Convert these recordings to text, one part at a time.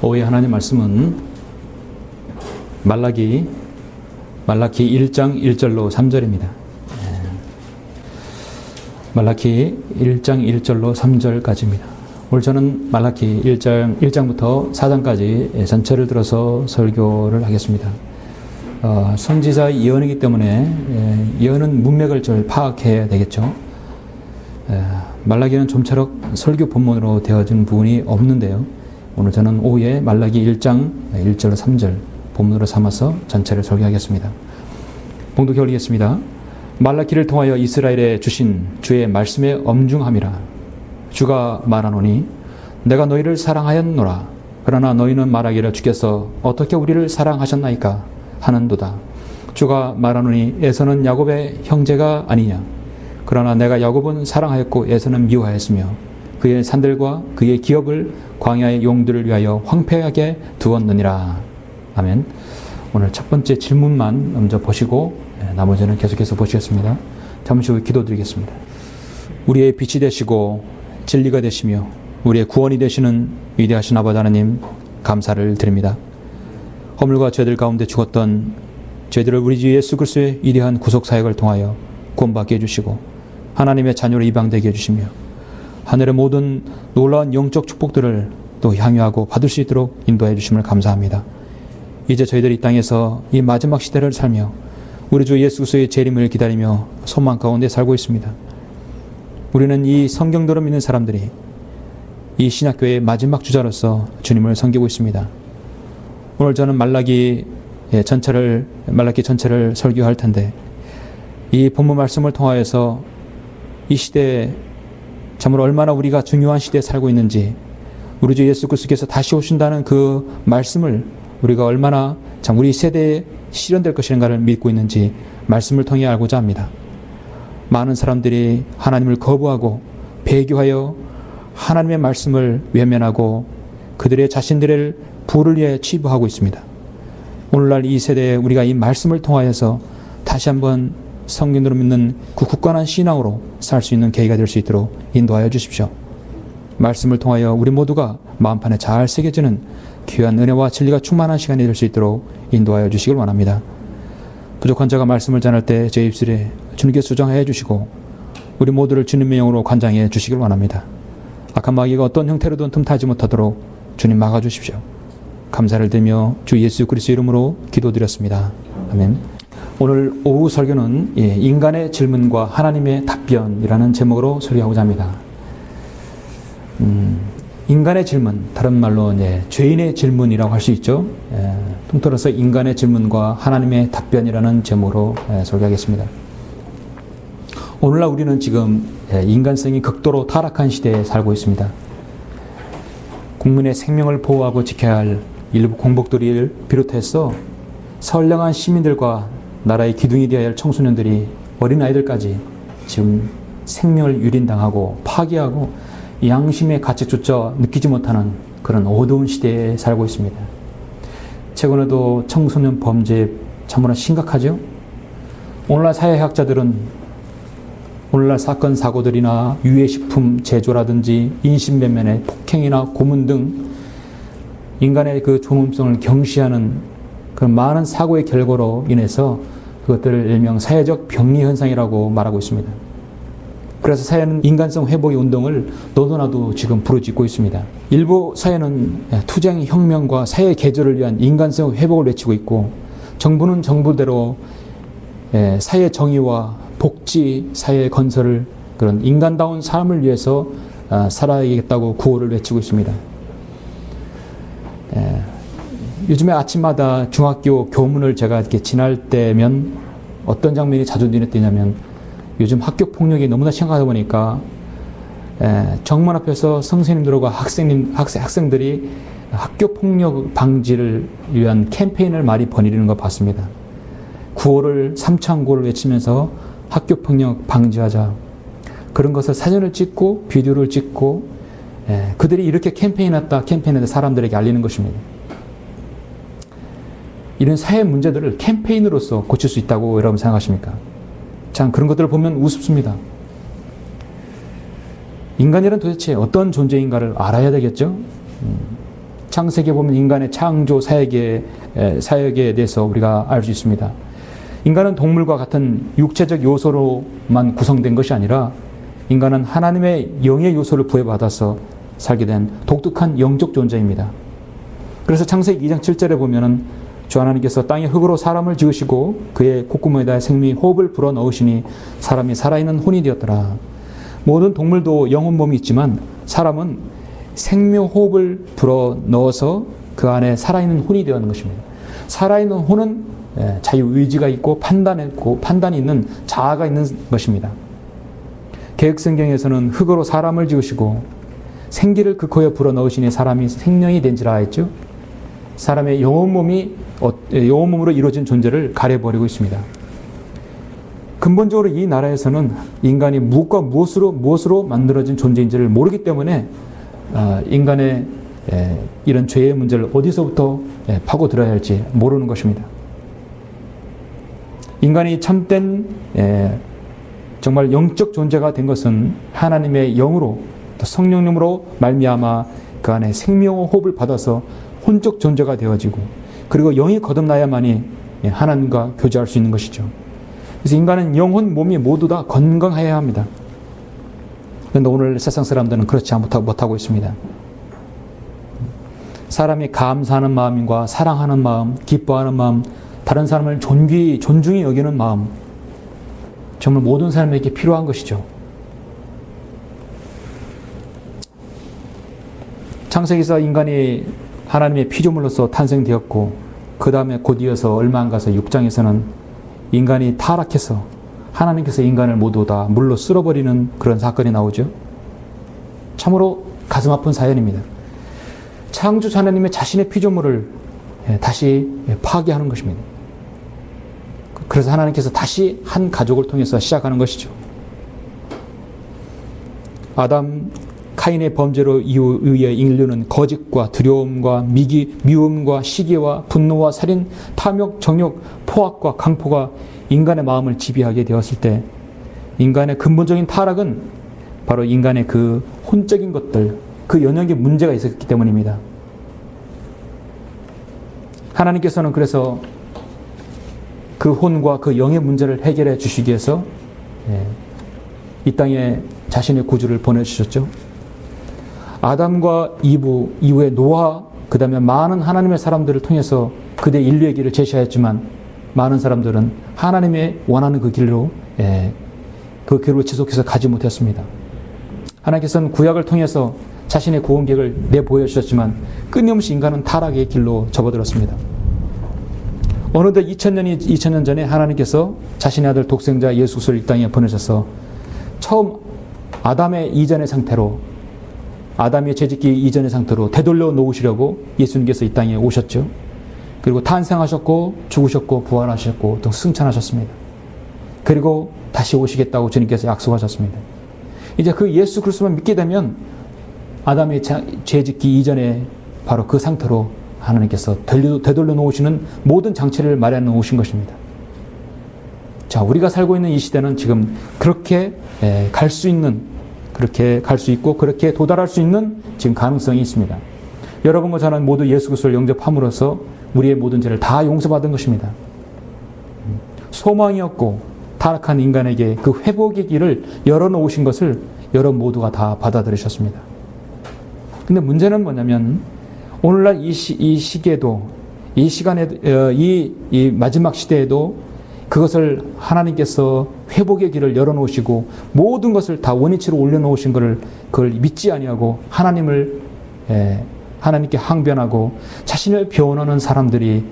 오후의 하나님 말씀은 말라기 1장 1절로 3절입니다. 말라기 1장 1절로 3절까지입니다. 오늘 저는 말라기 1장부터 4장까지 전체를 들어서 설교를 하겠습니다. 선지자의 예언이기 때문에 예언은 문맥을 잘 파악해야 되겠죠. 말라기는 좀처럼 설교 본문으로 되어진 부분이 없는데요. 오늘 저는 오후에 말라기 1장 1절로 3절 본문으로 삼아서 전체를 설교하겠습니다. 봉독해 올리겠습니다. 말라기를 통하여 이스라엘에 주신 주의 말씀의 엄중함이라. 주가 말하노니 내가 너희를 사랑하였노라. 그러나 너희는 말하기를 주께서 어떻게 우리를 사랑하셨나이까 하는도다. 주가 말하노니 에서는 야곱의 형제가 아니냐. 그러나 내가 야곱은 사랑하였고 에서는 미워하였으며 그의 산들과 그의 기업을 광야의 용들을 위하여 황폐하게 두었느니라. 아멘. 오늘 첫 번째 질문만 먼저 보시고 나머지는 계속해서 보시겠습니다. 잠시 후 기도드리겠습니다. 우리의 빛이 되시고 진리가 되시며 우리의 구원이 되시는 위대하신 아버지 하나님 감사를 드립니다. 허물과 죄들 가운데 죽었던 죄들을 우리 주 예수 그리스도의 위대한 구속 사역을 통하여 구원받게 해주시고 하나님의 자녀로 입양되게 해주시며 하늘의 모든 놀라운 영적 축복들을 또 향유하고 받을 수 있도록 인도해 주심을 감사합니다. 이제 저희들이 이 땅에서 이 마지막 시대를 살며 우리 주 예수 그리스도의 재림을 기다리며 소망 가운데 살고 있습니다. 우리는 이 성경대로 믿는 사람들이 이 신약교회의 마지막 주자로서 주님을 섬기고 있습니다. 오늘 저는 말라기 전체를 설교할 텐데 이 본문 말씀을 통하여서 이 시대에 참으로 얼마나 우리가 중요한 시대에 살고 있는지 우리 주 예수 그리스도께서 다시 오신다는 그 말씀을 우리가 얼마나 참 우리 세대에 실현될 것인가를 믿고 있는지 말씀을 통해 알고자 합니다. 많은 사람들이 하나님을 거부하고 배교하여 하나님의 말씀을 외면하고 그들의 자신들의 부를 위해 치부하고 있습니다. 오늘날 이 세대에 우리가 이 말씀을 통하여서 다시 한번 성경으로 믿는 그 굳건한 신앙으로 살 수 있는 계기가 될 수 있도록 인도하여 주십시오. 말씀을 통하여 우리 모두가 마음판에 잘 새겨지는 귀한 은혜와 진리가 충만한 시간이 될 수 있도록 인도하여 주시길 원합니다. 부족한 자가 말씀을 전할 때 제 입술에 주님께 수정하여 주시고 우리 모두를 주님의 영으로 관장해 주시길 원합니다. 악한 마귀가 어떤 형태로든 틈타지 못하도록 주님 막아주십시오. 감사를 드리며 주 예수 그리스도 이름으로 기도드렸습니다. 아멘. 오늘 오후 설교는 인간의 질문과 하나님의 답변이라는 제목으로 설교하고자 합니다. 인간의 질문, 다른 말로 죄인의 질문이라고 할 수 있죠. 통틀어서 인간의 질문과 하나님의 답변이라는 제목으로 설교하겠습니다. 오늘날 우리는 지금 인간성이 극도로 타락한 시대에 살고 있습니다. 국민의 생명을 보호하고 지켜야 할 일부 공복들을 비롯해서 선량한 시민들과 나라의 기둥이 되어야 할 청소년들이 어린아이들까지 지금 생명을 유린당하고 파괴하고 양심의 가책조차 느끼지 못하는 그런 어두운 시대에 살고 있습니다. 최근에도 청소년 범죄 참으로 심각하죠. 오늘날 사회학자들은 오늘날 사건 사고들이나 유해식품 제조라든지 인신매매의 폭행이나 고문 등 인간의 그 존엄성을 경시하는 그런 많은 사고의 결과로 인해서 그것들을 일명 사회적 병리 현상이라고 말하고 있습니다. 그래서 사회는 인간성 회복의 운동을 너도나도 지금 부르짖고 있습니다. 일부 사회는 투쟁 혁명과 사회 개조를 위한 인간성 회복을 외치고 있고 정부는 정부대로 사회 정의와 복지, 사회 건설을 그런 인간다운 삶을 위해서 살아야겠다고 구호를 외치고 있습니다. 요즘에 아침마다 중학교 교문을 제가 이렇게 지날 때면 어떤 장면이 자주 눈에 띄냐면 요즘 학교 폭력이 너무나 심각하다 보니까 정문 앞에서 선생님들과 학생들이 학교 폭력 방지를 위한 캠페인을 많이 벌이는 걸 봤습니다. 구호를 삼창구호를 외치면서 학교 폭력 방지하자. 그런 것을 사진을 찍고 비디오를 찍고 그들이 이렇게 캠페인했다 사람들에게 알리는 것입니다. 이런 사회 문제들을 캠페인으로서 고칠 수 있다고 여러분 생각하십니까? 참 그런 것들을 보면 우습습니다. 인간이란 도대체 어떤 존재인가를 알아야 되겠죠? 창세기에 보면 인간의 창조 사역에 대해서 우리가 알 수 있습니다. 인간은 동물과 같은 육체적 요소로만 구성된 것이 아니라 인간은 하나님의 영의 요소를 부여받아서 살게 된 독특한 영적 존재입니다. 그래서 창세기 2장 7절에 보면은 주 하나님께서 땅의 흙으로 사람을 지으시고 그의 콧구멍에다 생명의 호흡을 불어넣으시니 사람이 살아있는 혼이 되었더라. 모든 동물도 영혼 몸이 있지만 사람은 생명 호흡을 불어넣어서 그 안에 살아있는 혼이 되었는 것입니다. 살아있는 혼은 자유의지가 있고 판단이 있는 자아가 있는 것입니다. 계획성경에서는 흙으로 사람을 지으시고 생기를 그 코에 불어넣으시니 사람이 생명이 된지라 했죠. 사람의 영혼몸으로 이루어진 존재를 가려버리고 있습니다. 근본적으로 이 나라에서는 인간이 무엇과 무엇으로 만들어진 존재인지를 모르기 때문에 인간의 이런 죄의 문제를 어디서부터 파고들어야 할지 모르는 것입니다. 인간이 참된 정말 영적 존재가 된 것은 하나님의 영으로 성령님으로 말미암아 그 안에 생명의 호흡을 받아서 혼적 존재가 되어지고 그리고 영이 거듭나야만이 하나님과 교제할 수 있는 것이죠. 그래서 인간은 영혼, 몸이 모두 다 건강해야 합니다. 그런데 오늘 세상 사람들은 그렇지 못하고 있습니다. 사람이 감사하는 마음과 사랑하는 마음, 기뻐하는 마음, 다른 사람을 존중히 여기는 마음, 정말 모든 사람에게 필요한 것이죠. 창세기에서 인간이 하나님의 피조물로서 탄생되었고 그 다음에 곧 이어서 얼마 안 가서 6장에서는 인간이 타락해서 하나님께서 인간을 모두 다 물로 쓸어버리는 그런 사건이 나오죠. 참으로 가슴 아픈 사연입니다. 창조주 하나님의 자신의 피조물을 다시 파괴하는 것입니다. 그래서 하나님께서 다시 한 가족을 통해서 시작하는 것이죠. 카인의 범죄로 의해 인류는 거짓과 두려움과 미움과 시기와 분노와 살인, 탐욕, 정욕, 포악과 강포가 인간의 마음을 지배하게 되었을 때 인간의 근본적인 타락은 바로 인간의 그 혼적인 것들, 그 영역에 문제가 있었기 때문입니다. 하나님께서는 그래서 그 혼과 그 영의 문제를 해결해 주시기 위해서 이 땅에 자신의 구주를 보내주셨죠. 아담과 이후에 노아, 그 다음에 많은 하나님의 사람들을 통해서 그대 인류의 길을 제시하였지만 많은 사람들은 하나님의 원하는 그 길로 지속해서 가지 못했습니다. 하나님께서는 구약을 통해서 자신의 구원 계획을 내보여주셨지만 끊임없이 인간은 타락의 길로 접어들었습니다. 어느덧 2000년 전에 하나님께서 자신의 아들 독생자 예수 그리스도를 이 땅에 보내셔서 처음 아담의 이전의 상태로, 아담의 죄짓기 이전의 상태로 되돌려 놓으시려고 예수님께서 이 땅에 오셨죠. 그리고 탄생하셨고 죽으셨고 부활하셨고 또 승천하셨습니다. 그리고 다시 오시겠다고 주님께서 약속하셨습니다. 이제 그 예수 그리스도만 믿게 되면 아담의 죄짓기 이전에 바로 그 상태로 하나님께서 되돌려 놓으시는 모든 장치를 마련해 놓으신 것입니다. 자, 우리가 살고 있는 이 시대는 지금 그렇게 갈 수 있고 그렇게 도달할 수 있는 지금 가능성이 있습니다. 여러분과 저는 모두 예수 그리스도를 영접함으로써 우리의 모든 죄를 다 용서받은 것입니다. 소망이 없고 타락한 인간에게 그 회복의 길을 열어놓으신 것을 여러분 모두가 다 받아들이셨습니다. 근데 문제는 뭐냐면 오늘날 이 시기에도 이 시간에 이 마지막 시대에도 그것을 하나님께서 회복의 길을 열어놓으시고 모든 것을 다 원위치로 올려놓으신 그걸 믿지 아니하고 하나님께 항변하고 자신을 변호하는 사람들이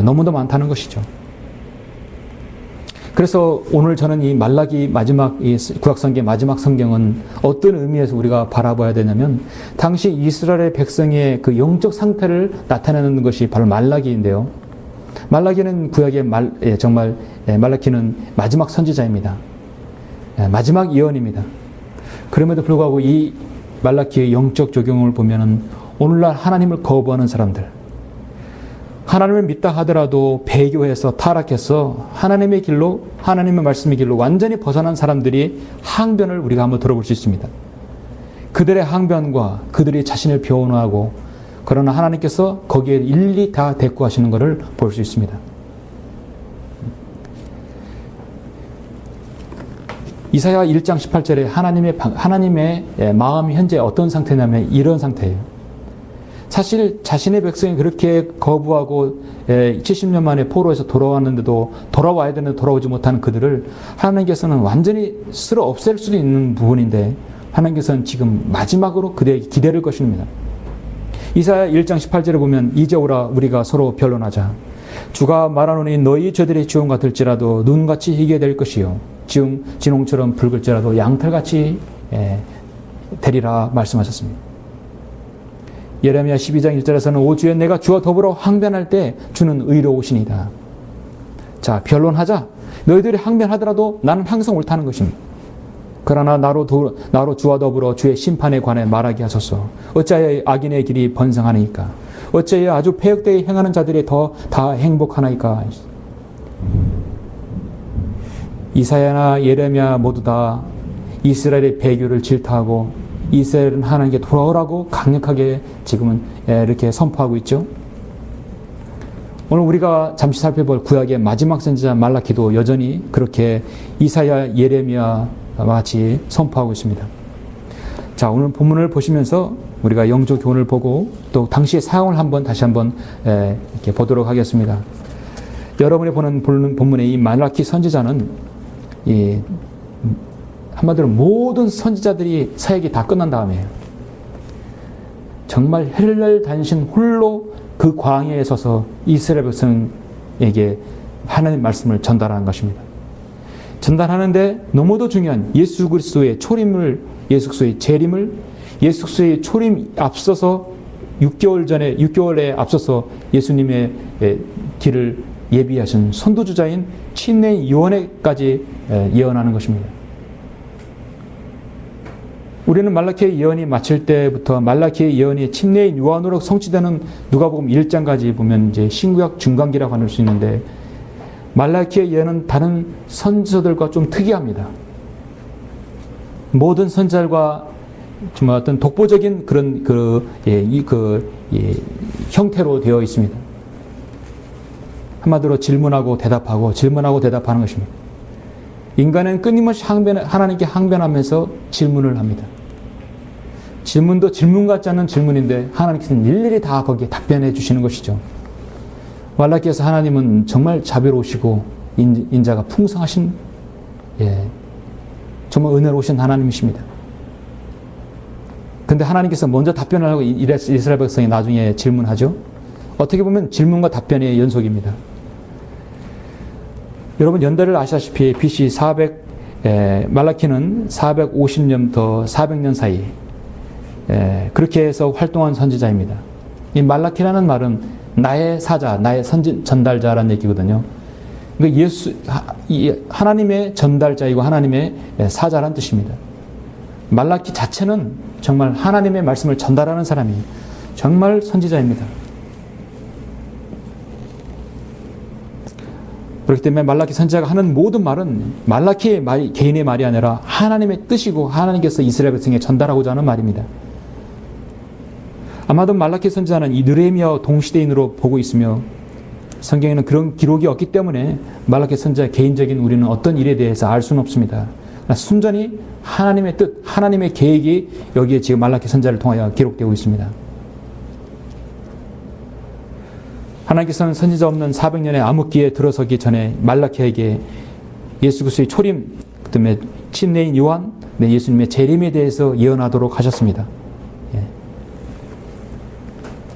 너무도 많다는 것이죠. 그래서 오늘 저는 이 말라기 이 구약성경의 마지막 성경은 어떤 의미에서 우리가 바라봐야 되냐면 당시 이스라엘의 백성의 그 영적 상태를 나타내는 것이 바로 말라기인데요. 말라기는 구약의 말라기는 마지막 선지자입니다. 마지막 예언입니다. 그럼에도 불구하고 이 말라기의 영적 적용을 보면은 오늘날 하나님을 거부하는 사람들, 하나님을 믿다 하더라도 배교해서 타락해서 하나님의 길로, 하나님의 말씀의 길로 완전히 벗어난 사람들이 항변을 우리가 한번 들어볼 수 있습니다. 그들의 항변과 그들이 자신을 변호하고 그러나 하나님께서 거기에 일일이 다 대꾸하시는 것을 볼 수 있습니다. 이사야 1장 18절에 하나님의 마음이 현재 어떤 상태냐면 이런 상태예요. 사실 자신의 백성이 그렇게 거부하고 70년 만에 포로에서 돌아왔는데도 돌아와야 되는데 돌아오지 못한 그들을 하나님께서는 완전히 쓸어 없앨 수도 있는 부분인데 하나님께서는 지금 마지막으로 그들에게 기대를 것입니다. 이사야 1장 18절에 보면 이제 오라 우리가 서로 변론하자. 주가 말하노니 너희 저들의 지원 같을지라도 눈같이 희게 될 것이요 지금 진홍처럼 붉을지라도 양털같이 되리라 말씀하셨습니다. 예레미야 12장 1절에서는 오 주여 내가 주와 더불어 항변할 때 주는 의로우시니다. 자, 변론하자. 너희들이 항변하더라도 나는 항상 옳다는 것입니다. 그러나 나로 주와 더불어 주의 심판에 관해 말하게 하소서. 어찌하여 악인의 길이 번성하니까? 어찌하여 아주 패역되게 행하는 자들이 다 행복하나이까? 이사야나 예레미야 모두 다 이스라엘의 배교를 질타하고 이스라엘은 하나님께 돌아오라고 강력하게 지금은 이렇게 선포하고 있죠. 오늘 우리가 잠시 살펴볼 구약의 마지막 선지자 말라키도 여전히 그렇게 이사야 예레미야와 같이 선포하고 있습니다. 자, 오늘 본문을 보시면서 우리가 영적 교훈을 보고 또 당시의 상황을 다시 한번 이렇게 보도록 하겠습니다. 여러분이 보는 본문의 이 말라키 선지자는 한마디로 모든 선지자들이 사역이 다 끝난 다음에 정말 헬렐단신 홀로 그 광야에 서서 이스라엘 백성에게 하나님의 말씀을 전달하는 것입니다. 전달하는데 너무도 중요한 예수 그리스도의 초림을, 예수 그리스도의 재림을, 예수 그리스도의 초림 앞서서 6개월에 앞서서 예수님의 길을 예비하신 선두주자인 침례 요한에까지 예언하는 것입니다. 우리는 말라키의 예언이 마칠 때부터 말라키의 예언이 침례 요한으로 성취되는 누가복음 1장까지 보면 이제 신구약 중간기라고 할 수 있는데 말라키의 예언은 다른 선지서들과 좀 특이합니다. 모든 선지자들과 정말 어떤 독보적인 그런 형태로 되어 있습니다. 한마디로 질문하고 대답하고 질문하고 대답하는 것입니다. 인간은 끊임없이 하나님께 항변하면서 질문을 합니다. 질문도 질문 같지 않은 질문인데 하나님께서는 일일이 다 거기에 답변해 주시는 것이죠. 말라키에서 하나님은 정말 자비로우시고 인자가 풍성하신 정말 은혜로우신 하나님이십니다. 근데 하나님께서 먼저 답변을 하고 이스라엘 백성이 나중에 질문하죠. 어떻게 보면 질문과 답변의 연속입니다. 여러분 연대를 아시다시피 BC 400 말라키는 450년부터 400년 사이 그렇게 해서 활동한 선지자입니다. 이 말라키라는 말은 나의 사자, 나의 전달자라는 얘기거든요. 그러니까 하나님의 전달자이고 하나님의 사자라는 뜻입니다. 말라키 자체는 정말 하나님의 말씀을 전달하는 사람이 정말 선지자입니다. 그렇기 때문에 말라키 선지자가 하는 모든 말은 말라키의 말이 개인의 말이 아니라 하나님의 뜻이고 하나님께서 이스라엘 백성에 전달하고자 하는 말입니다. 아마도 말라키 선지자는 이 느헤미야와 동시대인으로 보고 있으며 성경에는 그런 기록이 없기 때문에 말라키 선지자의 개인적인 우리는 어떤 일에 대해서 알 수는 없습니다. 순전히 하나님의 뜻, 하나님의 계획이 여기에 지금 말라키 선지자를 통하여 기록되고 있습니다. 하나님께서는 선지자 없는 400년의 암흑기에 들어서기 전에 말라키에게 예수 그리스도의 초림, 그다음에 침례인 요한, 예수님의 재림에 대해서 예언하도록 하셨습니다.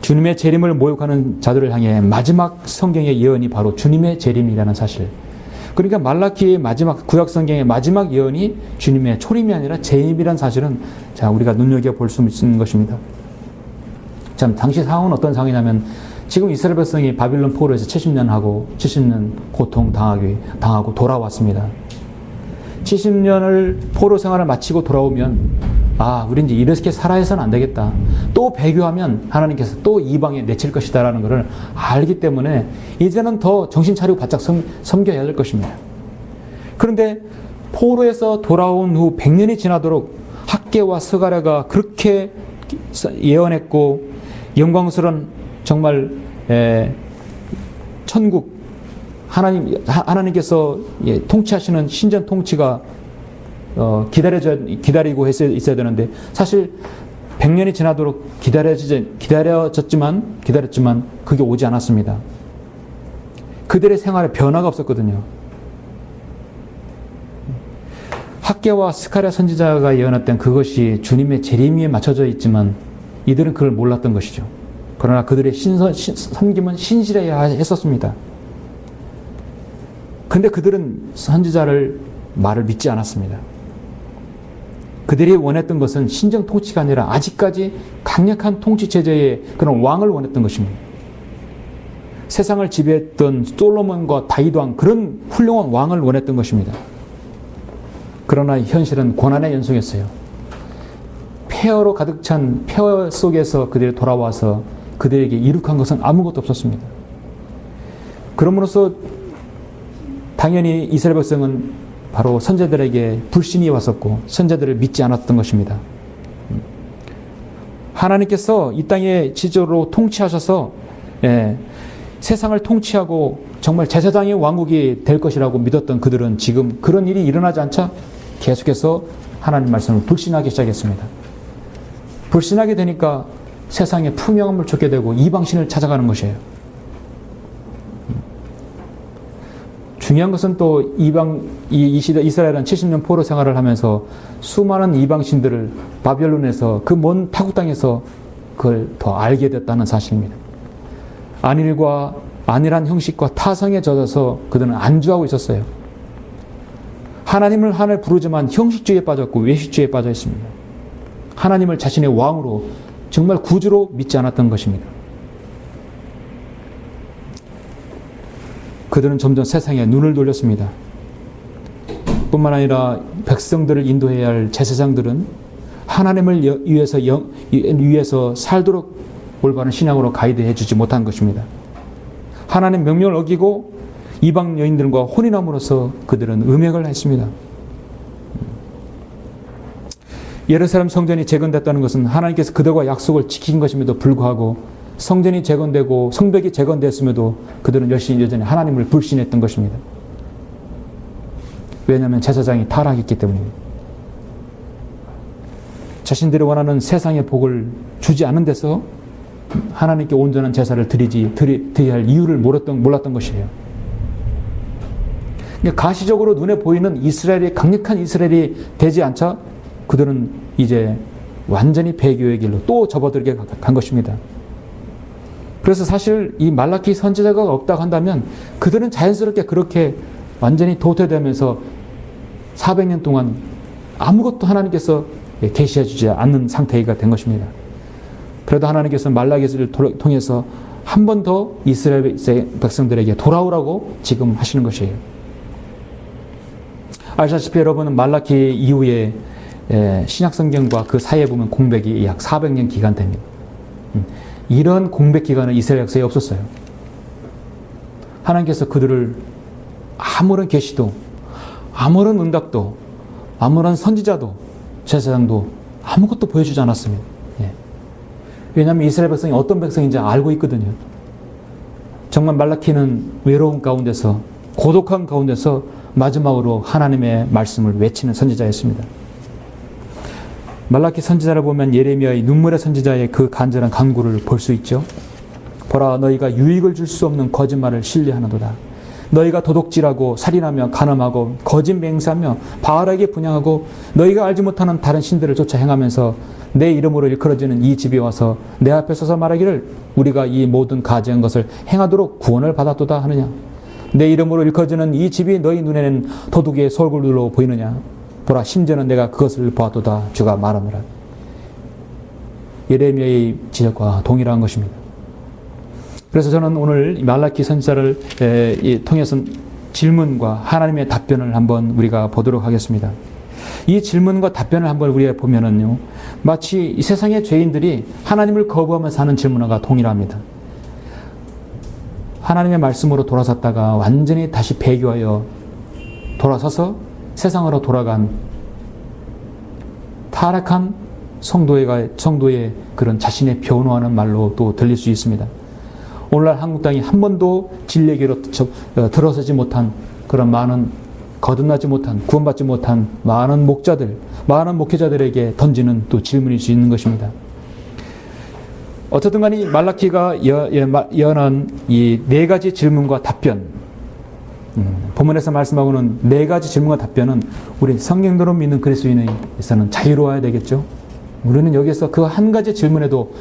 주님의 재림을 모욕하는 자들을 향해 마지막 성경의 예언이 바로 주님의 재림이라는 사실. 그러니까 말라키의 마지막 구약 성경의 마지막 예언이 주님의 초림이 아니라 재림이라는 사실은 우리가 눈여겨볼 수 있는 것입니다. 참 당시 상황은 어떤 상황이냐면 지금 이스라엘 백성이 바빌론 포로에서 70년 고통 당하고 돌아왔습니다. 70년을 포로 생활을 마치고 돌아오면 우리 이제 이렇게 살아서는 안 되겠다. 또 배교하면 하나님께서 또 이방에 내칠 것이다라는 것을 알기 때문에 이제는 더 정신 차리고 바짝 섬겨야 될 것입니다. 그런데 포로에서 돌아온 후 100년이 지나도록 학개와 스가랴가 그렇게 예언했고 영광스러운 정말 천국 하나님께서 통치하시는 신전 통치가 기다리고 있어야 되는데 사실 100년이 지나도록 기다렸지만 그게 오지 않았습니다. 그들의 생활에 변화가 없었거든요. 학개와 스가랴 선지자가 예언했던 그것이 주님의 재림에 맞춰져 있지만 이들은 그걸 몰랐던 것이죠. 그러나 그들의 섬김은 신실해야 했었습니다. 근데 그들은 선지자를 말을 믿지 않았습니다. 그들이 원했던 것은 신정 통치가 아니라 아직까지 강력한 통치 체제의 그런 왕을 원했던 것입니다. 세상을 지배했던 솔로몬과 다윗 왕, 그런 훌륭한 왕을 원했던 것입니다. 그러나 현실은 고난의 연속이었어요. 폐허로 가득 찬 폐허 속에서 그들이 돌아와서 그들에게 이룩한 것은 아무것도 없었습니다. 그러므로서 당연히 이스라엘 백성은 바로 선제들에게 불신이 왔었고 선제들을 믿지 않았던 것입니다. 하나님께서 이 땅에 지적으로 통치하셔서 세상을 통치하고 정말 제사장의 왕국이 될 것이라고 믿었던 그들은 지금 그런 일이 일어나지 않자 계속해서 하나님 말씀을 불신하기 시작했습니다. 불신하게 되니까 세상에 풍요함을 쫓게 되고 이방신을 찾아가는 것이에요. 중요한 것은 또 이 시대 이스라엘은 70년 포로 생활을 하면서 수많은 이방신들을 바벨론에서 그 먼 타국 땅에서 그걸 더 알게 됐다는 사실입니다. 안일한 형식과 타성에 젖어서 그들은 안주하고 있었어요. 하나님을 부르지만 형식주의에 빠졌고 외식주의에 빠져 있습니다. 하나님을 자신의 왕으로 정말 구주로 믿지 않았던 것입니다. 그들은 점점 세상에 눈을 돌렸습니다. 뿐만 아니라 백성들을 인도해야 할 제사장들은 하나님을 위해서 살도록 올바른 신앙으로 가이드해 주지 못한 것입니다. 하나님 명령을 어기고 이방 여인들과 혼인함으로써 그들은 음행을 했습니다. 예루살렘 성전이 재건됐다는 것은 하나님께서 그들과 약속을 지킨 것임에도 불구하고 성전이 재건되고 성벽이 재건됐음에도 그들은 여전히 하나님을 불신했던 것입니다. 왜냐하면 제사장이 타락했기 때문입니다. 자신들이 원하는 세상의 복을 주지 않은 데서 하나님께 온전한 제사를 드려야 할 이유를 몰랐던 것이에요. 가시적으로 눈에 보이는 강력한 이스라엘이 되지 않자 그들은 이제 완전히 배교의 길로 또 접어들게 간 것입니다. 그래서 사실 이 말라키 선지자가 없다고 한다면 그들은 자연스럽게 그렇게 완전히 도태되면서 400년 동안 아무것도 하나님께서 계시해 주지 않는 상태가 된 것입니다. 그래도 하나님께서 말라기를 통해서 한 번 더 이스라엘 백성들에게 돌아오라고 지금 하시는 것이에요. 아시다시피 여러분은 말라키 이후에 신약성경과 그 사이에 보면 공백이 약 400년 기간 됩니다. 이런 공백 기간은 이스라엘 역사에 없었어요. 하나님께서 그들을 아무런 계시도 아무런 응답도 아무런 선지자도 제사장도 아무것도 보여주지 않았습니다. 왜냐하면 이스라엘 백성이 어떤 백성인지 알고 있거든요. 정말 말라키는 외로운 가운데서 고독한 가운데서 마지막으로 하나님의 말씀을 외치는 선지자였습니다. 말라키 선지자를 보면 예레미야의 눈물의 선지자의 그 간절한 간구를 볼 수 있죠. 보라, 너희가 유익을 줄 수 없는 거짓말을 신뢰하는도다. 너희가 도둑질하고 살인하며 간음하고 거짓 맹세하며 바알에게 분향하고 너희가 알지 못하는 다른 신들을 쫓아 행하면서 내 이름으로 일컬어지는 이 집에 와서 내 앞에 서서 말하기를 우리가 이 모든 가증한 것을 행하도록 구원을 받았도다 하느냐. 내 이름으로 일컬어지는 이 집이 너희 눈에는 도둑의 솔굴로 보이느냐. 보라, 심지어는 내가 그것을 보았도다. 주가 말하노라. 예레미야의 지적과 동일한 것입니다. 그래서 저는 오늘 말라키 선지자를 통해서 질문과 하나님의 답변을 한번 우리가 보도록 하겠습니다. 이 질문과 답변을 한번 우리가 보면은요, 마치 이 세상의 죄인들이 하나님을 거부하면서 하는 질문과 동일합니다. 하나님의 말씀으로 돌아섰다가 완전히 다시 배교하여 돌아서서 세상으로 돌아간 타락한 성도의 그런 자신의 변호하는 말로 또 들릴 수 있습니다. 오늘날 한국 땅이 한 번도 진리에게로 들어서지 못한 그런 많은 거듭나지 못한 구원받지 못한 많은 목회자들에게 던지는 또 질문일 수 있는 것입니다. 어쨌든 간에 말라키가 연한 이 네 가지 질문과 답변, 본문에서 말씀하고는 네 가지 질문과 답변은 우리 성경대로 믿는 그리스도인에서는 자유로워야 되겠죠. 우리는 여기서 그 한 가지 질문에도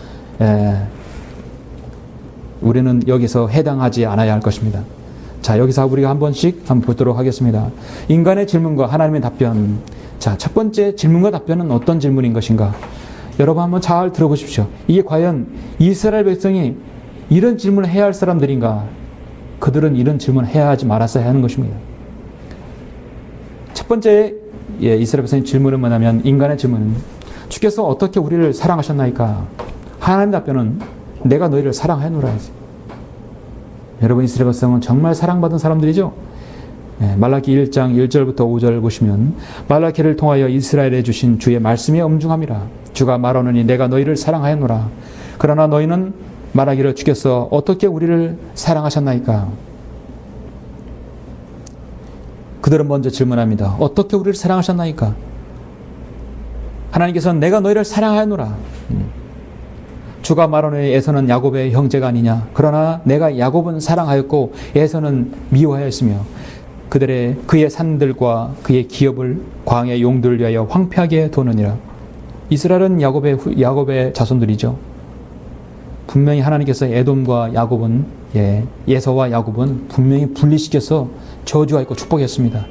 우리는 여기서 해당하지 않아야 할 것입니다. 자, 여기서 우리가 한 번씩 한번 보도록 하겠습니다. 인간의 질문과 하나님의 답변. 자, 첫 번째 질문과 답변은 어떤 질문인 것인가? 여러분 한번 잘 들어보십시오. 이게 과연 이스라엘 백성이 이런 질문을 해야 할 사람들인가? 그들은 이런 질문을 해야 하지 말았어야 하는 것입니다. 첫 번째 이스라엘 백성의 질문은 뭐냐면, 인간의 질문은 주께서 어떻게 우리를 사랑하셨나이까? 하나님의 답변은 내가 너희를 사랑하노라 했어요. 여러분, 이스라엘 백성은 정말 사랑받은 사람들이죠. 말라기 1장 1절부터 5절 보시면, 말라기를 통하여 이스라엘에 주신 주의 말씀이 엄중함이라. 주가 말하노니 내가 너희를 사랑하였노라. 그러나 너희는 말하기를 주께서 어떻게 우리를 사랑하셨나이까? 그들은 먼저 질문합니다. 어떻게 우리를 사랑하셨나이까? 하나님께서는 내가 너희를 사랑하였노라. 주가 말하노니 에서는 야곱의 형제가 아니냐. 그러나 내가 야곱은 사랑하였고 에서는 미워하였으며 그의 산들과 그의 기업을 광야의 용들을 위하여 황폐하게 두느니라. 이스라엘은 야곱의 자손들이죠. 분명히 하나님께서 에돔과 야곱은 에서와 야곱은 분명히 분리시켜서 저주하였고 축복했습니다.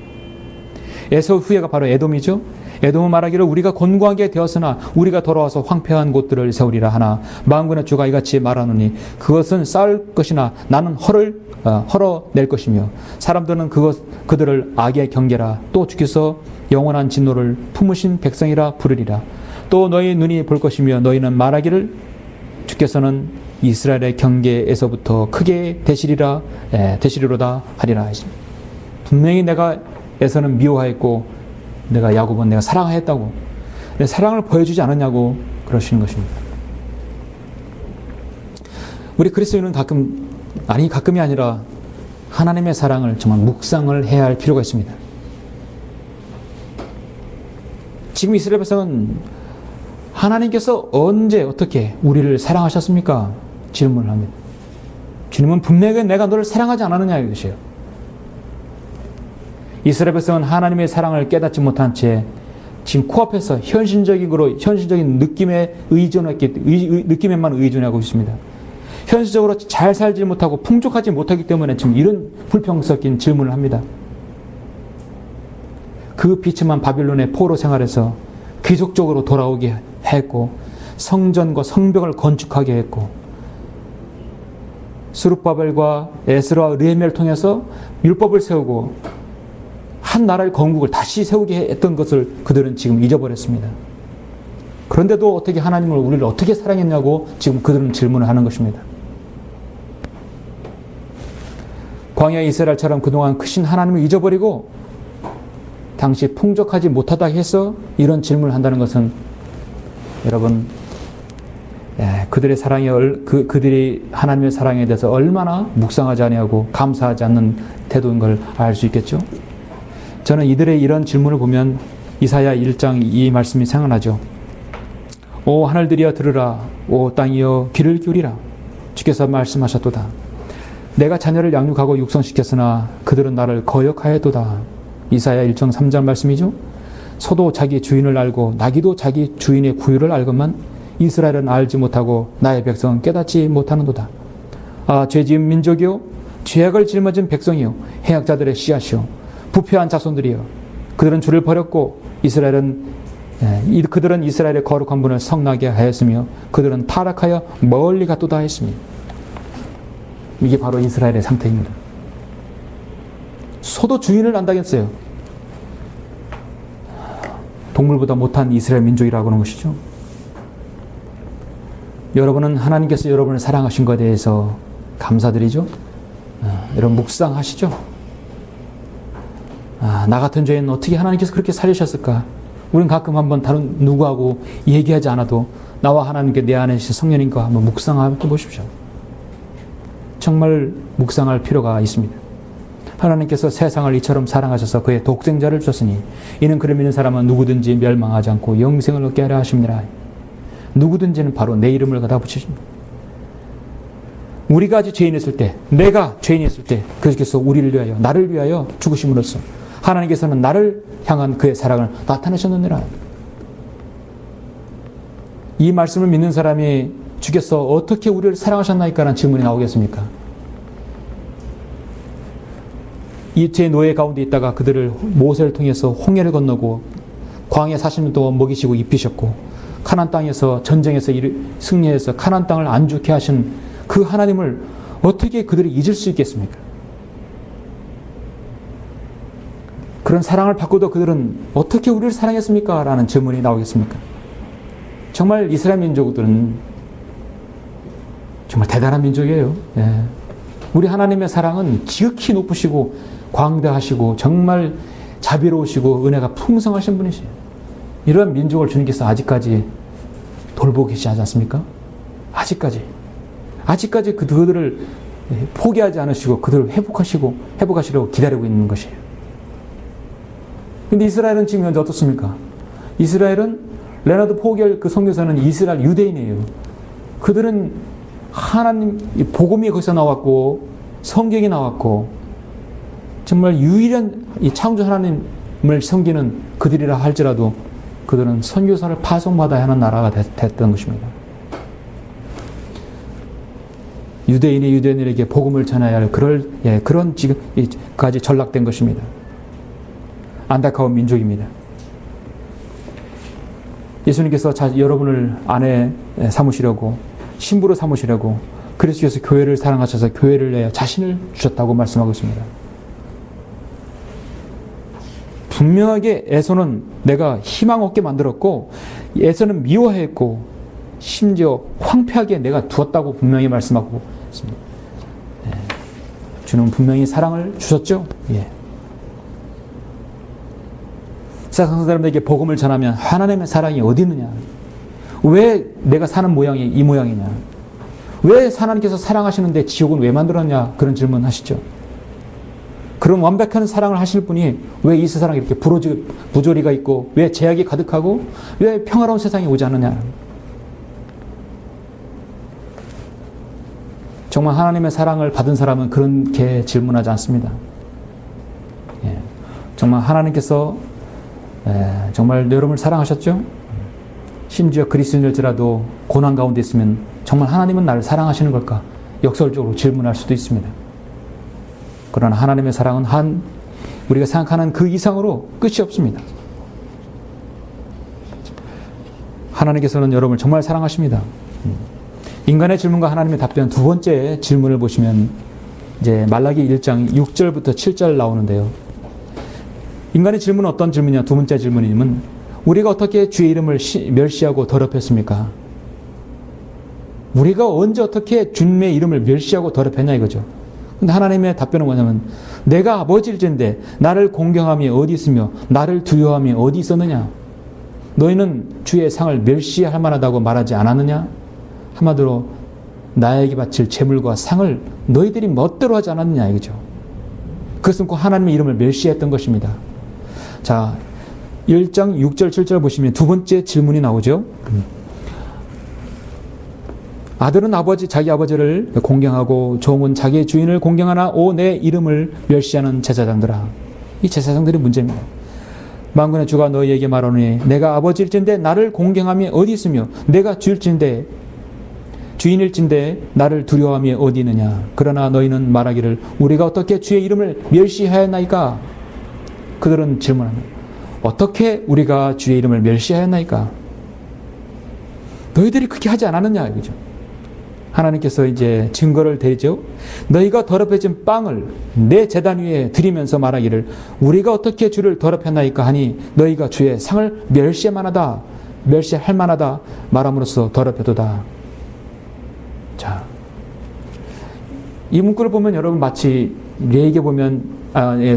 에서 후예가 바로 에돔이죠. 에돔은 말하기를 우리가 곤고하게 되었으나 우리가 돌아와서 황폐한 곳들을 세우리라 하나 만군의 주가 이같이 말하노니 그것은 쌓을 것이나 나는 헐어낼 것이며 사람들은 그들을 악의 경계라 또 주께서 영원한 진노를 품으신 백성이라 부르리라. 또 너희 눈이 볼 것이며 너희는 말하기를 주께서는 이스라엘의 경계에서부터 크게 되시리로다 하리라. 분명히 내가 에서는 미워하였고 내가 야곱은 내가 사랑하였다고, 사랑을 보여주지 않았냐고 그러시는 것입니다. 우리 그리스도인은 가끔이 아니라 하나님의 사랑을 정말 묵상을 해야 할 필요가 있습니다. 지금 이스라엘 백성은 하나님께서 언제 어떻게 우리를 사랑하셨습니까? 질문을 합니다. 주님은 분명히 내가 너를 사랑하지 않았느냐 이것이에요. 이스라엘 백성은 하나님의 사랑을 깨닫지 못한 채 지금 코앞에서 현실적인 느낌에만 의존하고 있습니다. 현실적으로 잘 살지 못하고 풍족하지 못하기 때문에 지금 이런 불평 섞인 질문을 합니다. 그 비참한 바빌론의 포로 생활에서 귀족적으로 돌아오게 했고 성전과 성벽을 건축하게 했고 스룹바벨과 에스라와 느헤미야를 통해서 율법을 세우고 한 나라의 건국을 다시 세우게 했던 것을 그들은 지금 잊어버렸습니다. 그런데도 어떻게 하나님을 우리를 어떻게 사랑했냐고 지금 그들은 질문을 하는 것입니다. 광야 이스라엘처럼 그동안 크신 하나님을 잊어버리고 당시 풍족하지 못하다 해서 이런 질문을 한다는 것은 여러분 그들의 그들이 하나님의 사랑에 대해서 얼마나 묵상하지 아니하고 감사하지 않는 태도인 걸 알 수 있겠죠. 저는 이들의 이런 질문을 보면 이사야 1장 이 말씀이 생각나죠. 오 하늘들이여 들으라. 오 땅이여 귀를 기울이라. 주께서 말씀하셨도다. 내가 자녀를 양육하고 육성시켰으나 그들은 나를 거역하였도다. 이사야 1장 3절 말씀이죠. 소도 자기 주인을 알고 나귀도 자기 주인의 구유를 알건만 이스라엘은 알지 못하고 나의 백성은 깨닫지 못하는도다. 아 죄지은 민족이요 죄악을 짊어진 백성이요 해악자들의 씨앗이요 부패한 자손들이여 그들은 주를 버렸고 그들은 이스라엘의 거룩한 분을 성나게 하였으며 그들은 타락하여 멀리 갔도다 했으니 이게 바로 이스라엘의 상태입니다. 소도 주인을 안다겠어요. 동물보다 못한 이스라엘 민족이라고 하는 것이죠. 여러분은 하나님께서 여러분을 사랑하신 것에 대해서 감사드리죠. 여러분 묵상하시죠. 나 같은 죄인 어떻게 하나님께서 그렇게 살리셨을까? 우리는 가끔 한번 다른 누구하고 얘기하지 않아도 나와 하나님께 내 안에 성령님과 한번 묵상해 보십시오. 정말 묵상할 필요가 있습니다. 하나님께서 세상을 이처럼 사랑하셔서 그의 독생자를 주셨으니 이는 그를 믿는 사람은 누구든지 멸망하지 않고 영생을 얻게 하려 하심이라. 누구든지는 바로 내 이름을 갖다 붙이십니다. 우리가 아직 죄인이었을 때, 내가 죄인이었을 때 그리스도께서 우리를 위하여, 나를 위하여 죽으심으로써 하나님께서는 나를 향한 그의 사랑을 나타내셨느니라. 이 말씀을 믿는 사람이 주께서 어떻게 우리를 사랑하셨나이까 라는 질문이 나오겠습니까? 이집트의 노예 가운데 있다가 그들을 모세를 통해서 홍해를 건너고 광야 40년 동안 먹이시고 입히셨고 가나안 땅에서 전쟁에서 승리해서 가나안 땅을 안주케 하신 그 하나님을 어떻게 그들이 잊을 수 있겠습니까? 그런 사랑을 받고도 그들은 어떻게 우리를 사랑했습니까? 라는 질문이 나오겠습니까? 정말 이스라엘 민족들은 정말 대단한 민족이에요. 예. 우리 하나님의 사랑은 지극히 높으시고 광대하시고 정말 자비로우시고 은혜가 풍성하신 분이시에요. 이런 민족을 주님께서 아직까지 돌보고 계시지 않습니까? 아직까지 그들을 포기하지 않으시고 그들을 회복하시려고 기다리고 있는 것이에요. 근데 이스라엘은 지금 현재 어떻습니까? 이스라엘은 레나드 포겔 그 선교사는 이스라엘 유대인이에요. 그들은 하나님 복음이 거기서 나왔고 성경이 나왔고 정말 유일한 이 창조 하나님을 섬기는 그들이라 할지라도 그들은 선교사를 파송받아야 하는 나라가 됐던 것입니다. 유대인이 유대인에게 복음을 전해야 할 그런 지금까지 전락된 것입니다. 안타까운 민족입니다. 예수님께서 여러분을 아내 삼으시려고 신부로 삼으시려고 그리스도께서 교회를 사랑하셔서 교회를 내어 자신을 주셨다고 말씀하고 있습니다. 분명하게 에서는 내가 희망 없게 만들었고 에서는 미워했고 심지어 황폐하게 내가 두었다고 분명히 말씀하고 있습니다. 주는 분명히 사랑을 주셨죠. 예. 세상 사람들에게 복음을 전하면 하나님의 사랑이 어디 있느냐? 왜 내가 사는 모양이 이 모양이냐? 왜 하나님께서 사랑하시는데 지옥은 왜 만들었냐? 그런 질문 하시죠. 그런 완벽한 사랑을 하실 분이 왜 이 세상에 이렇게 부조리가 있고 왜 죄악이 가득하고 왜 평화로운 세상이 오지 않느냐? 정말 하나님의 사랑을 받은 사람은 그렇게 질문하지 않습니다. 예. 정말 하나님께서 정말 여러분을 사랑하셨죠? 심지어 그리스도인일지라도 고난 가운데 있으면 정말 하나님은 나를 사랑하시는 걸까? 역설적으로 질문할 수도 있습니다. 그러나 하나님의 사랑은 우리가 생각하는 그 이상으로 끝이 없습니다. 하나님께서는 여러분을 정말 사랑하십니다. 인간의 질문과 하나님의 답변 두 번째 질문을 보시면 이제 말라기 1장 6절부터 7절 나오는데요. 인간의 질문은 어떤 질문이냐? 두 번째 질문이면 우리가 어떻게 주의 이름을 멸시하고 더럽혔습니까? 우리가 언제 어떻게 주님의 이름을 멸시하고 더럽혔냐 이거죠. 근데 하나님의 답변은 뭐냐면 내가 아버지일진데 나를 공경함이 어디 있으며 나를 두려워함이 어디 있었느냐? 너희는 주의 상을 멸시할 만하다고 말하지 않았느냐? 한마디로 나에게 바칠 제물과 상을 너희들이 멋대로 하지 않았느냐 이거죠. 그것은 꼭 하나님의 이름을 멸시했던 것입니다. 자, 1장 6절 7절 보시면 두 번째 질문이 나오죠. 아들은 자기 아버지를 공경하고 종은 자기의 주인을 공경하나 오 내 이름을 멸시하는 제사장들아. 이 제사장들이 문제입니다. 만군의 주가 너희에게 말하노니 내가 아버지일진데 나를 공경함이 어디 있으며 내가 주인일진데 나를 두려워함이 어디 있느냐. 그러나 너희는 말하기를 우리가 어떻게 주의 이름을 멸시하였나이까? 그들은 질문합니다. 어떻게 우리가 주의 이름을 멸시하였나이까? 너희들이 그렇게 하지 않았느냐 이거죠. 하나님께서 이제 증거를 대죠. 너희가 더럽혀진 빵을 내 제단 위에 드리면서 말하기를 우리가 어떻게 주를 더럽혔나이까 하니 너희가 주의 상을 멸시할 만하다 말함으로써 더럽혀도다. 자, 이 문구를 보면 여러분 마치 레이게 보면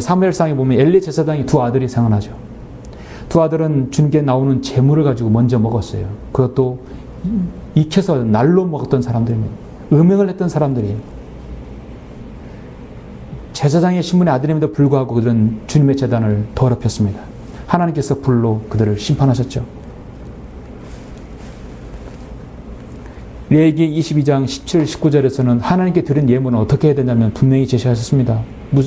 사무엘상에 보면 엘리 제사장이 두 아들이 생각나죠. 두 두 아들은 주님께 나오는 제물을 가지고 먼저 먹었어요. 그것도 익혀서 날로 먹었던 사람들입니다. 음행을 했던 사람들이에요. 제사장의 신분의 아들임에도 불구하고 그들은 주님의 제단을 더럽혔습니다. 하나님께서 불로 그들을 심판하셨죠. 레위기 22장 17, 19절에서는 하나님께 드린 예물은 어떻게 해야 되냐면 분명히 제시하셨습니다.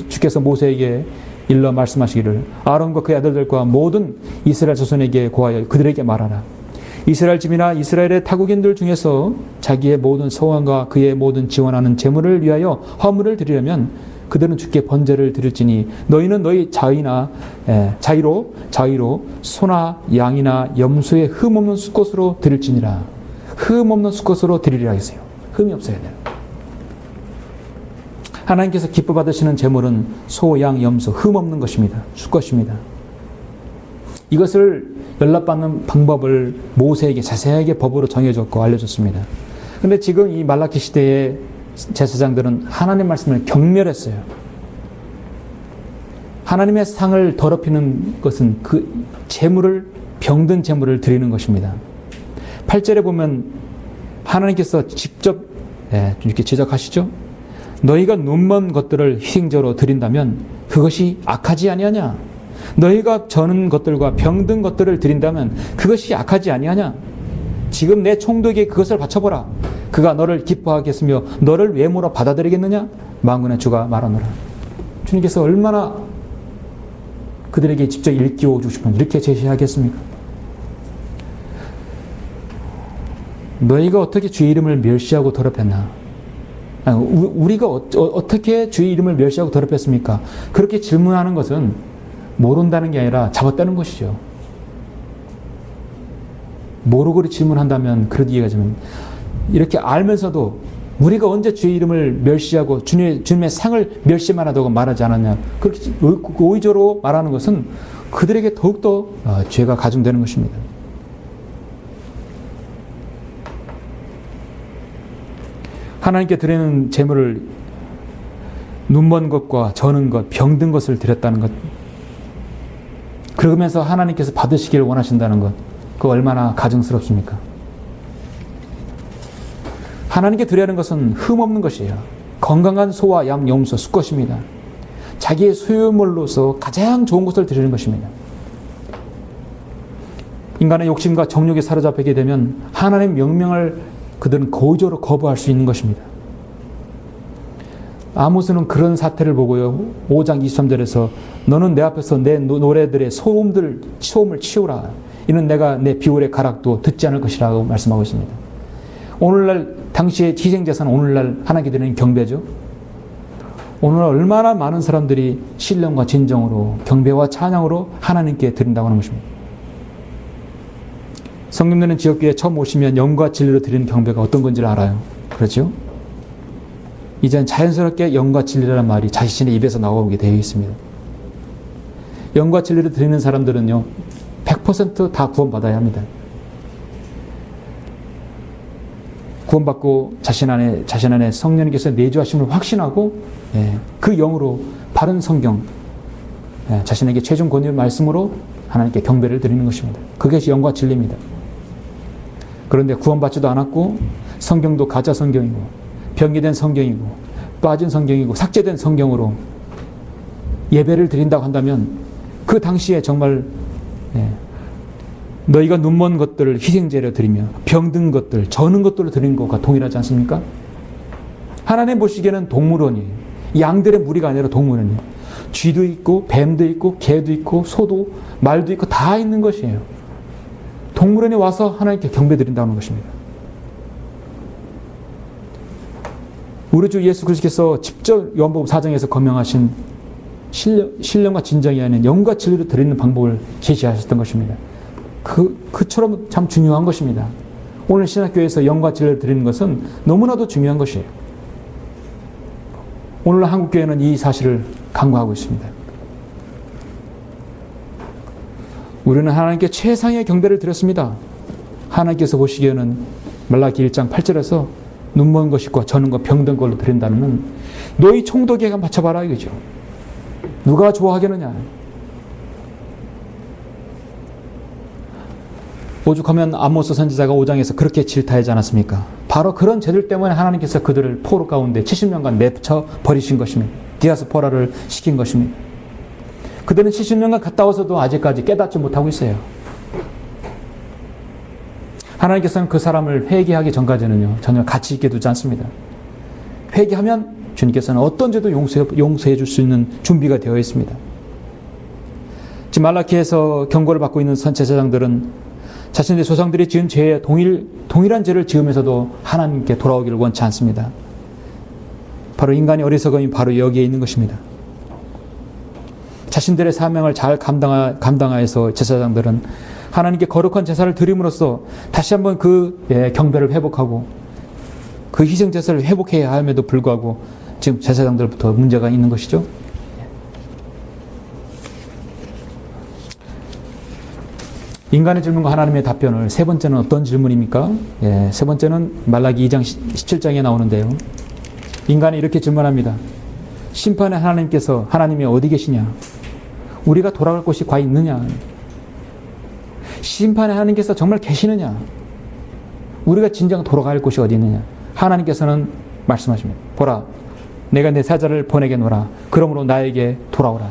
주께서 모세에게 일러 말씀하시기를 아론과 그의 아들들과 모든 이스라엘 자손에게 고하여 그들에게 말하라. 이스라엘 집이나 이스라엘의 타국인들 중에서 자기의 모든 소원과 그의 모든 지원하는 재물을 위하여 화물을 드리려면 그들은 주께 번제를 드릴지니 너희는 너희 자의로 소나 양이나 염소의 흠 없는 수컷으로 드릴지니라. 흠 없는 수컷으로 드리리라 했어요. 흠이 없어야 돼요. 하나님께서 기뻐 받으시는 제물은 소, 양, 염소, 흠 없는 것입니다. 수컷입니다. 이것을 연락받는 방법을 모세에게 자세하게 법으로 정해줬고 알려줬습니다. 그런데 지금 이 말라기 시대의 제사장들은 하나님 말씀을 경멸했어요. 하나님의 상을 더럽히는 것은 그 제물을, 병든 제물을 드리는 것입니다. 8절에 보면 하나님께서 직접 이렇게 지적하시죠. 너희가 눈먼 것들을 희생제로 드린다면 그것이 악하지 아니하냐? 너희가 저는 것들과 병든 것들을 드린다면 그것이 악하지 아니하냐? 지금 내 총독에게 그것을 바쳐보라. 그가 너를 기뻐하겠으며 너를 외모로 받아들이겠느냐? 만군의 주가 말하노라. 주님께서 얼마나 그들에게 직접 일깨워 주고 싶은지 이렇게 제시하겠습니까? 너희가 어떻게 주의 이름을 멸시하고 더럽혔나? 우리가 어떻게 주의 이름을 멸시하고 더럽혔습니까? 그렇게 질문하는 것은 모른다는 게 아니라 잡았다는 것이죠. 모르고 질문한다면 그렇게 이해하자면 이렇게 알면서도 우리가 언제 주의 이름을 멸시하고 주님의 상을 멸시만 하다고 말하지 않았냐. 그렇게 오의적으로 말하는 것은 그들에게 더욱더 죄가 가중되는 것입니다. 하나님께 드리는 제물을 눈먼 것과 저는 것, 병든 것을 드렸다는 것. 그러면서 하나님께서 받으시기를 원하신다는 것. 그거 얼마나 가증스럽습니까? 하나님께 드려야 하는 것은 흠없는 것이에요. 건강한 소와 양, 염소, 수컷입니다. 자기의 소유물로서 가장 좋은 것을 드리는 것입니다. 인간의 욕심과 정욕에 사로잡히게 되면 하나님의 명령을 그들은 고의적으로 거부할 수 있는 것입니다. 아모스는 그런 사태를 보고요. 5장 23절에서 너는 내 앞에서 내 노래들의 소음을 치우라. 이는 내가 내 비올의 가락도 듣지 않을 것이라고 말씀하고 있습니다. 오늘날 당시의 희생제사는 오늘날 하나님께 드리는 경배죠. 오늘 얼마나 많은 사람들이 신령과 진정으로 경배와 찬양으로 하나님께 드린다고 하는 것입니다. 성령님은 지역교회에 처음 오시면 영과 진리로 드리는 경배가 어떤 건지를 알아요. 그렇죠? 이제는 자연스럽게 영과 진리라는 말이 자신의 입에서 나오게 되어 있습니다. 영과 진리로 드리는 사람들은요, 100% 다 구원받아야 합니다. 구원받고 자신 안에 성령님께서 내주하심을 확신하고 그 영으로 바른 성경, 자신에게 최종 권위의 말씀으로 하나님께 경배를 드리는 것입니다. 그것이 영과 진리입니다. 그런데 구원받지도 않았고 성경도 가짜 성경이고 변기된 성경이고 빠진 성경이고 삭제된 성경으로 예배를 드린다고 한다면 그 당시에 정말 너희가 눈먼 것들을 희생제로 드리며 병든 것들, 저는 것들을 드린 것과 동일하지 않습니까? 하나님 보시기에는 동물원이에요. 양들의 무리가 아니라 동물원이에요. 쥐도 있고 뱀도 있고 개도 있고 소도 말도 있고 다 있는 것이에요. 동물원에 와서 하나님께 경배드린다는 것입니다. 우리 주 예수 그리스도께서 직접 요한복음 4장에서 거명하신 신령과 진정이 아닌 영과 진리로 드리는 방법을 제시하셨던 것입니다. 그처럼 참 중요한 것입니다. 오늘 신학교에서 영과 진리를 드리는 것은 너무나도 중요한 것이에요. 오늘 한국교회는 이 사실을 간과하고 있습니다. 우리는 하나님께 최상의 경배를 드렸습니다. 하나님께서 보시기에는 말라기 1장 8절에서 눈먼 것이고 저는 것 병든 걸로 드린다면 너희 총독에게 맞춰봐라 이거죠. 누가 좋아하겠느냐. 오죽하면 아모스 선지자가 5장에서 그렇게 질타하지 않았습니까? 바로 그런 죄들 때문에 하나님께서 그들을 포로 가운데 70년간 내쳐 버리신 것입니다. 디아스포라를 시킨 것입니다. 그들은 70년간 갔다 와서도 아직까지 깨닫지 못하고 있어요. 하나님께서는 그 사람을 회개하기 전까지는요, 전혀 가치 있게 두지 않습니다. 회개하면 주님께서는 어떤 죄도 용서해 줄 수 있는 준비가 되어 있습니다. 지금 말라키에서 경고를 받고 있는 제사장들은 자신의 조상들이 지은 죄에 동일한 죄를 지으면서도 하나님께 돌아오기를 원치 않습니다. 바로 인간의 어리석음이 바로 여기에 있는 것입니다. 자신들의 사명을 잘 감당하여서 제사장들은 하나님께 거룩한 제사를 드림으로써 다시 한번 그 경배를 회복하고 그 희생 제사를 회복해야 함에도 불구하고 지금 제사장들부터 문제가 있는 것이죠. 인간의 질문과 하나님의 답변을 세 번째는 어떤 질문입니까? 세 번째는 말라기 2장 17장에 나오는데요. 인간이 이렇게 질문합니다. 심판의 하나님께서 하나님이 어디 계시냐? 우리가 돌아갈 곳이 과연 있느냐? 심판의 하나님께서 정말 계시느냐? 우리가 진정 돌아갈 곳이 어디 있느냐? 하나님께서는 말씀하십니다. 보라, 내가 내 사자를 보내겠노라. 그러므로 나에게 돌아오라.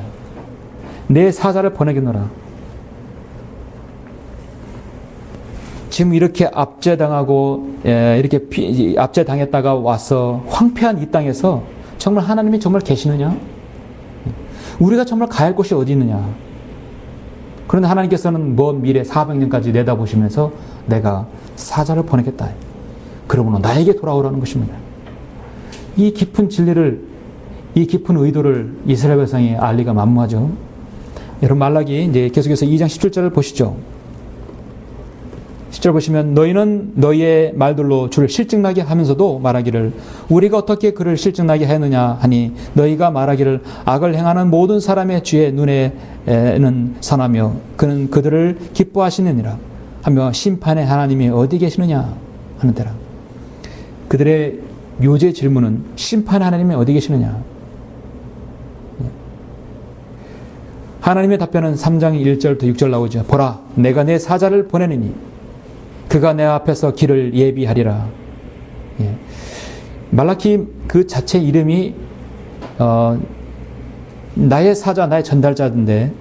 내 사자를 보내겠노라. 지금 이렇게 압제당하고 이렇게 압제당했다가 와서 황폐한 이 땅에서 정말 하나님이 정말 계시느냐? 우리가 정말 가야 할 곳이 어디 있느냐? 그런데 하나님께서는 먼 미래 400년까지 내다보시면서 내가 사자를 보내겠다. 그러므로 나에게 돌아오라는 것입니다. 이 깊은 진리를, 이 깊은 의도를 이스라엘 백성이 알리가 만무하죠. 여러분 말라기 이제 계속해서 2장 17절을 보시죠. 10절 보시면 너희는 너희의 말들로 주를 실증나게 하면서도 말하기를 우리가 어떻게 그를 실증나게 하느냐 하니 너희가 말하기를 악을 행하는 모든 사람의 주의 눈에는 선하며 그는 그들을 기뻐하시느니라 하며 심판의 하나님이 어디 계시느냐 하는데라. 그들의 묘제 질문은 심판의 하나님이 어디 계시느냐. 하나님의 답변은 3장 1절부터 6절 나오죠. 보라, 내가 내 사자를 보내느니 그가 내 앞에서 길을 예비하리라. 말라키 그 자체 이름이 나의 사자, 나의 전달자인데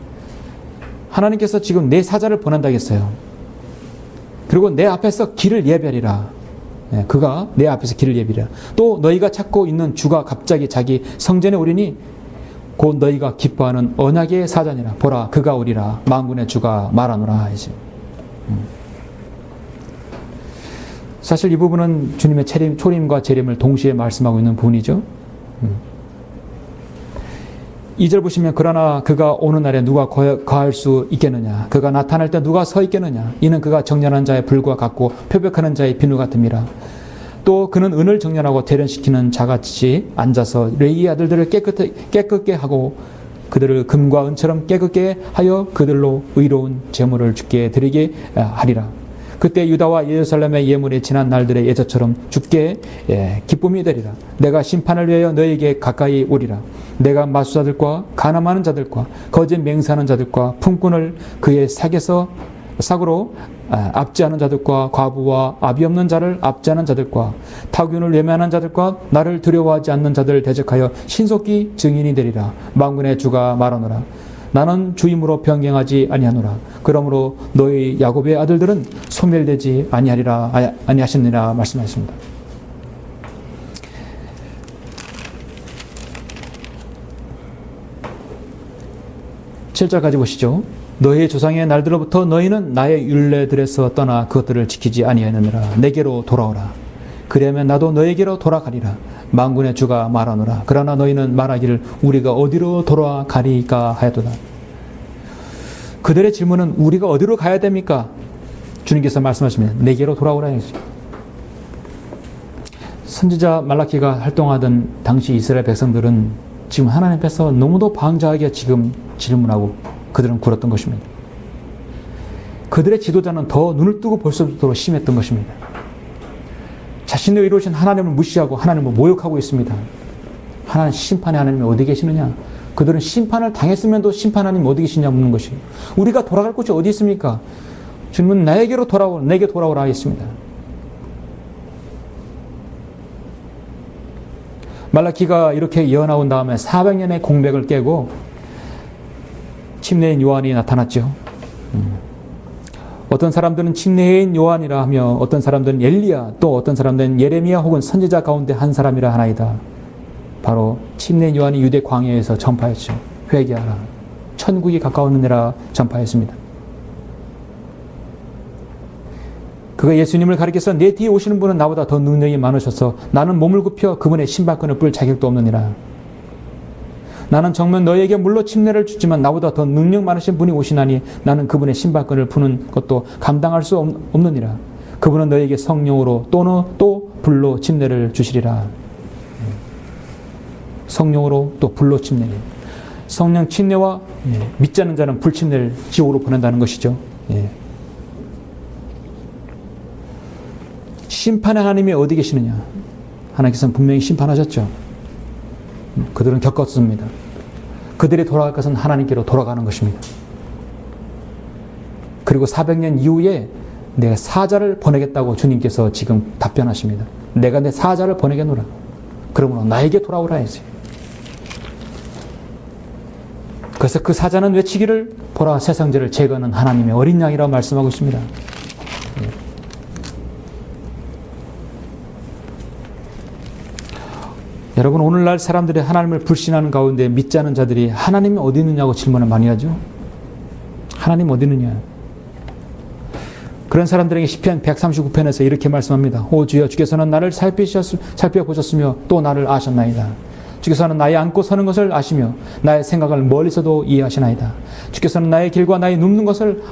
하나님께서 지금 내 사자를 보낸다고 했어요. 그리고 내 앞에서 길을 예비하리라. 그가 내 앞에서 길을 예비하리라. 또 너희가 찾고 있는 주가 갑자기 자기 성전에 오리니 곧 너희가 기뻐하는 언약의 사자니라. 보라, 그가 오리라. 만군의 주가 말하노라 하지. 사실 이 부분은 주님의 초림과 재림을 동시에 말씀하고 있는 부분이죠. 2절 보시면 그러나 그가 오는 날에 누가 거할 수 있겠느냐? 그가 나타날 때 누가 서 있겠느냐? 이는 그가 정련한 자의 불과 같고 표백하는 자의 비누 같음이라. 또 그는 은을 정련하고 대련시키는 자같이 앉아서 레위의 아들들을 깨끗게 하고 그들을 금과 은처럼 깨끗게 하여 그들로 의로운 제물을 주께 드리게 하리라. 그때 유다와 예루살렘의 예물이 지난 날들의 예저처럼 주께 기쁨이 되리라. 내가 심판을 위하여 너에게 가까이 오리라. 내가 마수자들과 가늠하는 자들과 거짓 맹세하는 자들과 품꾼을 그의 삭으로 압제하는 자들과 과부와 아비 없는 자를 압제하는 자들과 타균을 외면하는 자들과 나를 두려워하지 않는 자들을 대적하여 신속히 증인이 되리라. 만군의 주가 말하노라. 나는 주임으로 변경하지 아니하노라. 그러므로 너희 야곱의 아들들은 소멸되지 아니하시느니라 말씀하셨습니다. 7절까지 보시죠. 너희 조상의 날들로부터 너희는 나의 율례들에서 떠나 그것들을 지키지 아니하느니라. 내게로 돌아오라. 그러면 나도 너에게로 돌아가리라. 만군의 주가 말하노라. 그러나 너희는 말하기를 우리가 어디로 돌아가리까 하였도다. 그들의 질문은 우리가 어디로 가야 됩니까? 주님께서 말씀하시면 내게로 돌아오라 했죠. 선지자 말라키가 활동하던 당시 이스라엘 백성들은 지금 하나님 앞에서 너무도 방자하게 지금 질문하고 그들은 굴었던 것입니다. 그들의 지도자는 더 눈을 뜨고 볼 수 없도록 심했던 것입니다. 자신의 의로우신 하나님을 무시하고 하나님을 모욕하고 있습니다. 하나님 심판의 하나님이 어디 계시느냐? 그들은 심판을 당했으면도 심판 하나님 어디 계시냐 묻는 것이에요. 우리가 돌아갈 곳이 어디 있습니까? 주님은 내게 돌아오라 했습니다. 말라기가 이렇게 예언하고 다음에 400년의 공백을 깨고 침례인 요한이 나타났죠. 어떤 사람들은 침례인 요한이라 하며 어떤 사람들은 엘리야, 또 어떤 사람들은 예레미야 혹은 선지자 가운데 한 사람이라 하나이다. 바로 침례인 요한이 유대 광야에서 전파했죠. 회개하라. 천국이 가까웠느니라 전파했습니다. 그가 예수님을 가리켜서 내 뒤에 오시는 분은 나보다 더 능력이 많으셔서 나는 몸을 굽혀 그분의 신발끈을 뿔 자격도 없느니라. 나는 정말 너에게 물로 침례를 주지만 나보다 더 능력 많으신 분이 오시나니 나는 그분의 신발끈을 푸는 것도 감당할 수 없느니라. 그분은 너에게 성령으로 또는 또 불로 침례를 주시리라. 성령으로 또 불로 침례를. 성령 침례와 믿지 않는 자는 불침례를 지옥으로 보낸다는 것이죠. 심판의 하나님이 어디 계시느냐? 하나님께서는 분명히 심판하셨죠. 그들은 겪었습니다. 그들이 돌아갈 것은 하나님께로 돌아가는 것입니다. 그리고 400년 이후에 내가 사자를 보내겠다고 주님께서 지금 답변하십니다. 내가 내 사자를 보내겠노라. 그러므로 나에게 돌아오라 했어요. 그래서 그 사자는 외치기를 보라 세상 죄를 제거하는 하나님의 어린 양이라고 말씀하고 있습니다. 여러분, 오늘날 사람들이 하나님을 불신하는 가운데 믿지 않은 자들이 하나님이 어디 있느냐고 질문을 많이 하죠. 하나님 어디 있느냐. 그런 사람들에게 시편 139편에서 이렇게 말씀합니다. 오 주여, 주께서는 나를 살펴보셨으며 또 나를 아셨나이다. 주께서는 나의 앉고 서는 것을 아시며 나의 생각을 멀리서도 이해하시나이다. 주께서는 나의 길과 나의 눕는 것을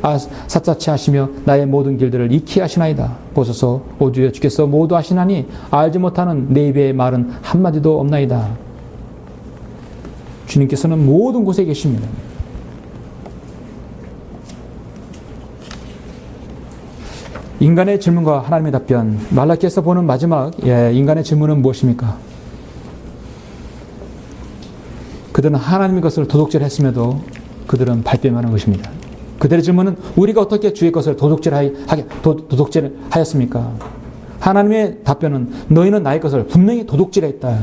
샅샅이 하시며 나의 모든 길들을 익히 하시나이다. 보소서, 오 주여, 주께서 모두 아시나니 알지 못하는 내 입의 말은 한마디도 없나이다. 주님께서는 모든 곳에 계십니다. 인간의 질문과 하나님의 답변. 말라기에서 보는 마지막 인간의 질문은 무엇입니까? 그들은 하나님의 것을 도둑질했음에도 그들은 발뺌하는 것입니다. 그들의 질문은 우리가 어떻게 주의 것을 도둑질하였습니까? 하나님의 답변은 너희는 나의 것을 분명히 도둑질했다.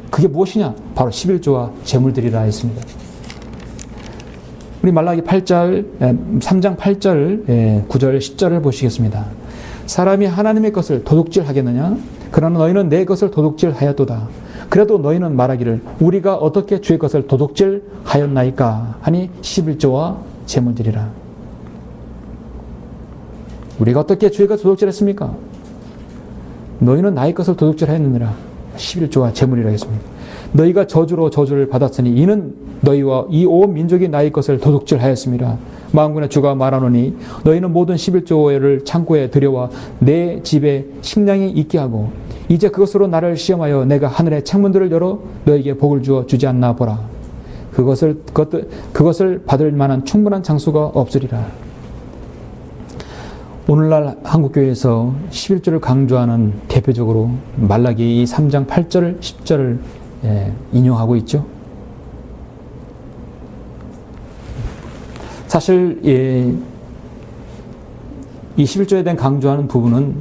그게 무엇이냐? 바로 11조와 제물들이라 했습니다. 우리 말라기 3장 8절, 9절, 10절을 보시겠습니다. 사람이 하나님의 것을 도둑질하겠느냐? 그러나 너희는 내 것을 도둑질하였도다. 그래도 너희는 말하기를 우리가 어떻게 주의 것을 도둑질하였나이까 하니 11조와 제물들이라. 우리가 어떻게 주의 것을 도둑질했습니까? 너희는 나의 것을 도둑질하였느니라. 11조와 제물이라 했습니다. 너희가 저주로 저주를 받았으니 이는 너희와 이 온 민족이 나의 것을 도둑질하였습니다. 만군의 주가 말하노니 너희는 모든 11조를 창고에 들여와 내 집에 식량이 있게 하고 이제 그것으로 나를 시험하여 내가 하늘의 창문들을 열어 너에게 복을 주어 주지 않나 보라. 그것을 받을 만한 충분한 장수가 없으리라. 오늘날 한국교회에서 11조를 강조하는 대표적으로 말라기 3장 8절, 10절을 인용하고 있죠. 사실 이 11조에 대한 강조하는 부분은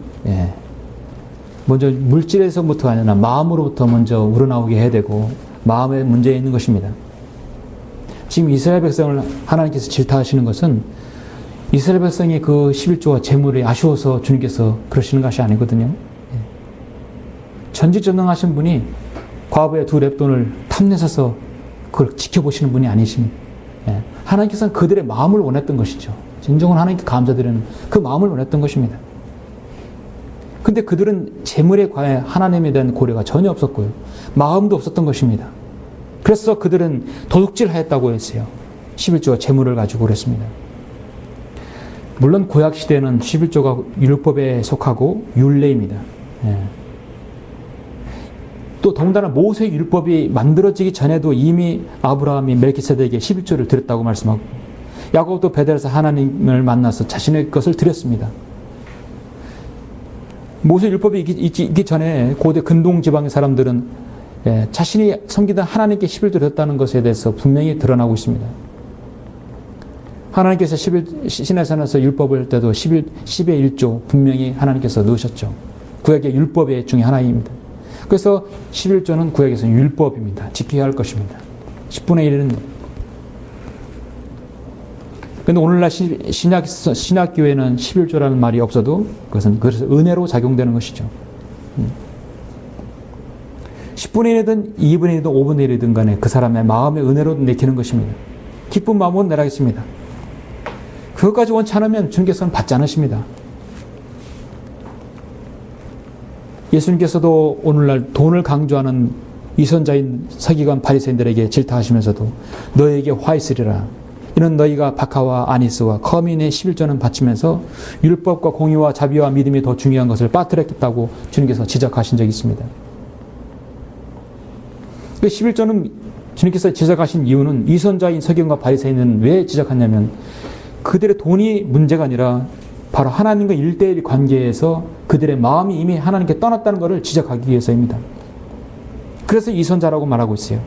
먼저 물질에서부터가 아니라 마음으로부터 먼저 우러나오게 해야 되고 마음에 문제 있는 것입니다. 지금 이스라엘 백성을 하나님께서 질타하시는 것은 이스라엘 백성이 그 11조와 재물이 아쉬워서 주님께서 그러시는 것이 아니거든요. 전지전능하신 분이 과부의 2렙돈을 탐내셔서 그걸 지켜보시는 분이 아니십니다. 하나님께서는 그들의 마음을 원했던 것이죠. 진정은 하나님께 감사드리는 그 마음을 원했던 것입니다. 근데 그들은 재물에 관해 하나님에 대한 고려가 전혀 없었고요. 마음도 없었던 것입니다. 그래서 그들은 도둑질하였다고 했어요. 11조와 재물을 가지고 그랬습니다. 물론 구약시대에는 11조가 율법에 속하고 율례입니다. 또 더군다나 모세 율법이 만들어지기 전에도 이미 아브라함이 멜기세덱에게 11조를 드렸다고 말씀하고 야곱도 베델에서 하나님을 만나서 자신의 것을 드렸습니다. 모세 율법이 있기 전에 고대 근동 지방의 사람들은 자신이 섬기던 하나님께 11조 드렸다는 것에 대해서 분명히 드러나고 있습니다. 하나님께서 시내산에서 율법을 할 때도 10의 1조 분명히 하나님께서 넣으셨죠. 구약의 율법의 중에 하나입니다. 그래서 11조는 구약에서는 율법입니다. 지켜야 할 것입니다. 10분의 1은. 그런데 오늘날 신약교회는 11조라는 말이 없어도 그것은 그래서 은혜로 작용되는 것이죠. 10분의 1이든 2분의 1이든 5분의 1이든 간에 그 사람의 마음의 은혜로 내키는 것입니다. 기쁜 마음으로 내라겠습니다. 그것까지 원치 않으면 주님께서는 받지 않으십니다. 예수님께서도 오늘날 돈을 강조하는 위선자인 서기관 바리새인들에게 질타하시면서도 너에게 화 있으리라. 이는 너희가 바카와 아니스와 커민의 11조는 바치면서 율법과 공의와 자비와 믿음이 더 중요한 것을 빠뜨렸다고 주님께서 지적하신 적이 있습니다. 그 11조는 주님께서 지적하신 이유는 위선자인 서기관과 바리새인은 왜 지적하냐면 그들의 돈이 문제가 아니라 바로 하나님과 1대1 관계에서 그들의 마음이 이미 하나님께 떠났다는 것을 지적하기 위해서입니다. 그래서 위선자라고 말하고 있어요.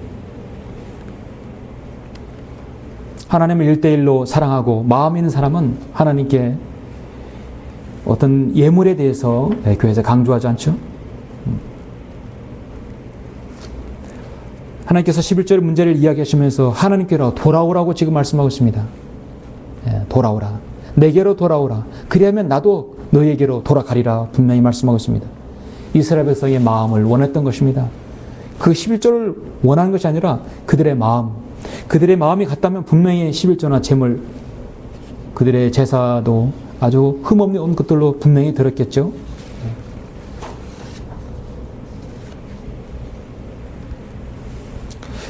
하나님을 1대1로 사랑하고 마음 있는 사람은 하나님께 어떤 예물에 대해서 교회에서 강조하지 않죠. 하나님께서 11절 문제를 이야기하시면서 하나님께로 돌아오라고 지금 말씀하고 있습니다. 돌아오라. 내게로 돌아오라. 그리하면 나도 너희에게로 돌아가리라 분명히 말씀하고 있습니다. 이스라엘 백성의 마음을 원했던 것입니다. 그 11조를 원하는 것이 아니라 그들의 마음이 같다면 분명히 11조나 재물, 그들의 제사도 아주 흠없는 것들로 분명히 들었겠죠.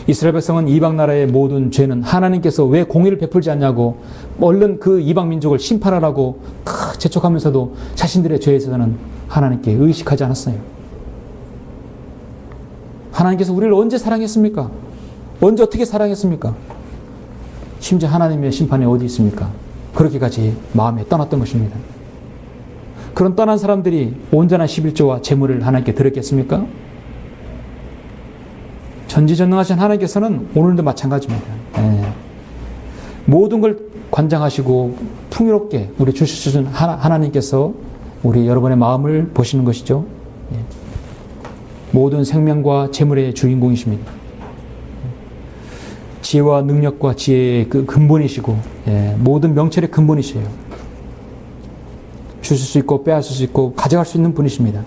이스라엘 백성은 이방 나라의 모든 죄는 하나님께서 왜 공의를 베풀지 않냐고 얼른 그 이방 민족을 심판하라고 재촉하면서도 자신들의 죄에 있어서는 하나님께 의식하지 않았어요. 하나님께서 우리를 언제 사랑했습니까? 언제 어떻게 사랑했습니까? 심지어 하나님의 심판이 어디 있습니까? 그렇게까지 마음에 떠났던 것입니다. 그런 떠난 사람들이 온전한 11조와 재물을 하나님께 드렸겠습니까? 전지전능하신 하나님께서는 오늘도 마찬가지입니다. 모든 걸 관장하시고 풍요롭게 우리 주시는 하나님께서 우리 여러분의 마음을 보시는 것이죠. 모든 생명과 재물의 주인공이십니다. 지혜와 능력과 지혜의 그 근본이시고 모든 명철의 근본이세요. 주실 수 있고 빼앗을 수 있고 가져갈 수 있는 분이십니다.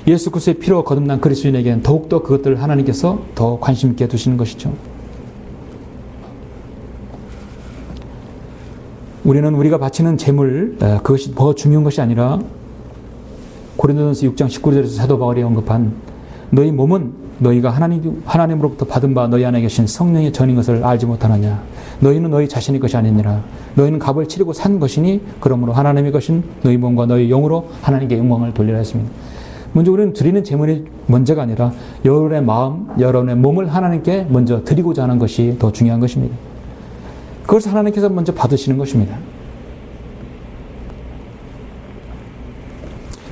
예수 그리스도의 피로 거듭난 그리스도인에게는 더욱더 그것들을 하나님께서 더 관심 있게 두시는 것이죠. 우리는 우리가 바치는 재물, 그것이 더 중요한 것이 아니라 고린도전서 6장 19절에서 사도 바울이 언급한 너희 몸은 너희가 하나님으로부터 받은 바 너희 안에 계신 성령의 전인 것을 알지 못하느냐. 너희는 너희 자신의 것이 아니니라. 너희는 값을 치르고 산 것이니 그러므로 하나님의 것인 너희 몸과 너희 영으로 하나님께 영광을 돌리라 했습니다. 먼저 우리는 드리는 재물이 문제가 아니라 여러분의 마음, 여러분의 몸을 하나님께 먼저 드리고자 하는 것이 더 중요한 것입니다. 그것을 하나님께서 먼저 받으시는 것입니다.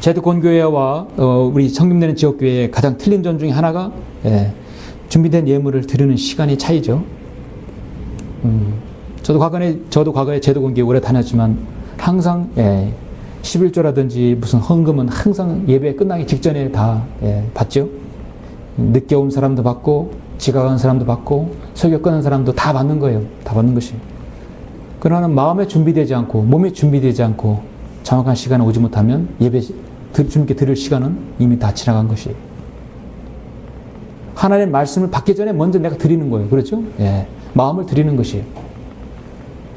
제도권교회와 우리 성김되는 지역교회의 가장 틀린 점 중에 하나가 준비된 예물을 드리는 시간이 차이죠. 저도 과거에 제도권교회 오래 다녔지만 항상 11조라든지 무슨 헌금은 항상 예배 끝나기 직전에 다 받죠. 늦게 온 사람도 받고 지각한 사람도 받고 설교 끊은 사람도 다 받는 거예요. 다 받는 것이. 그러나 마음에 준비되지 않고 몸에 준비되지 않고 정확한 시간에 오지 못하면 예배 주님께 드릴 시간은 이미 다 지나간 것이에요. 하나님의 말씀을 받기 전에 먼저 내가 드리는 거예요. 그렇죠? 마음을 드리는 것이에요.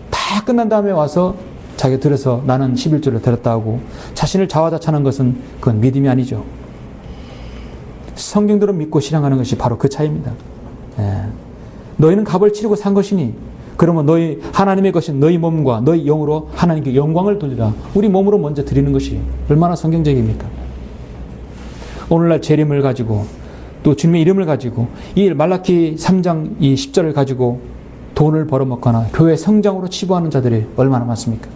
다 끝난 다음에 와서 자기가 들어서 나는 11조를 드렸다 하고 자신을 자화자찬하는 것은 그건 믿음이 아니죠. 성경대로 믿고 실행하는 것이 바로 그 차이입니다. 너희는 값을 치르고 산 것이니 그러면 너희 하나님의 것인 너희 몸과 너희 영으로 하나님께 영광을 돌리라. 우리 몸으로 먼저 드리는 것이 얼마나 성경적입니까? 오늘날 재림을 가지고 또 주님의 이름을 가지고 이 말라키 3장 이 10절을 가지고 돈을 벌어먹거나 교회 성장으로 치부하는 자들이 얼마나 많습니까?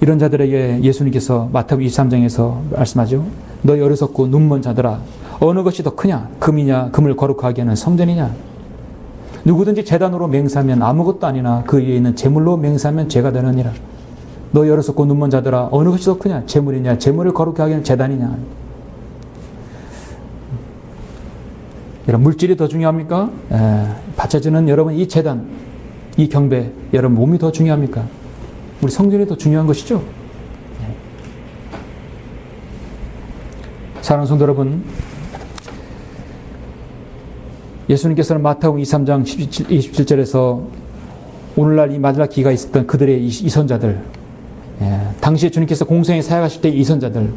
이런 자들에게 예수님께서 마태복음 23장에서 말씀하죠. 너희 어리석고 눈먼 자들아 어느 것이 더 크냐? 금이냐? 금을 거룩하게 하는 성전이냐? 누구든지 제단으로 맹세하면 아무것도 아니나 그 위에 있는 제물로 맹세하면 죄가 되느니라. 너 여럿었고 눈먼 자들아 어느 것이 더 크냐? 제물이냐? 제물을 거룩하게 하기는 제단이냐? 이런 물질이 더 중요합니까? 바쳐지는 여러분 이 제단, 이 경배, 여러분 몸이 더 중요합니까? 우리 성전이 더 중요한 것이죠. 사랑하는 성도 여러분, 예수님께서는 마태복음 23장 27절에서 오늘날 이 마지막 기가 있었던 그들의 이 선자들, 당시에 주님께서 공생에 사역하실 때의 이 선자들,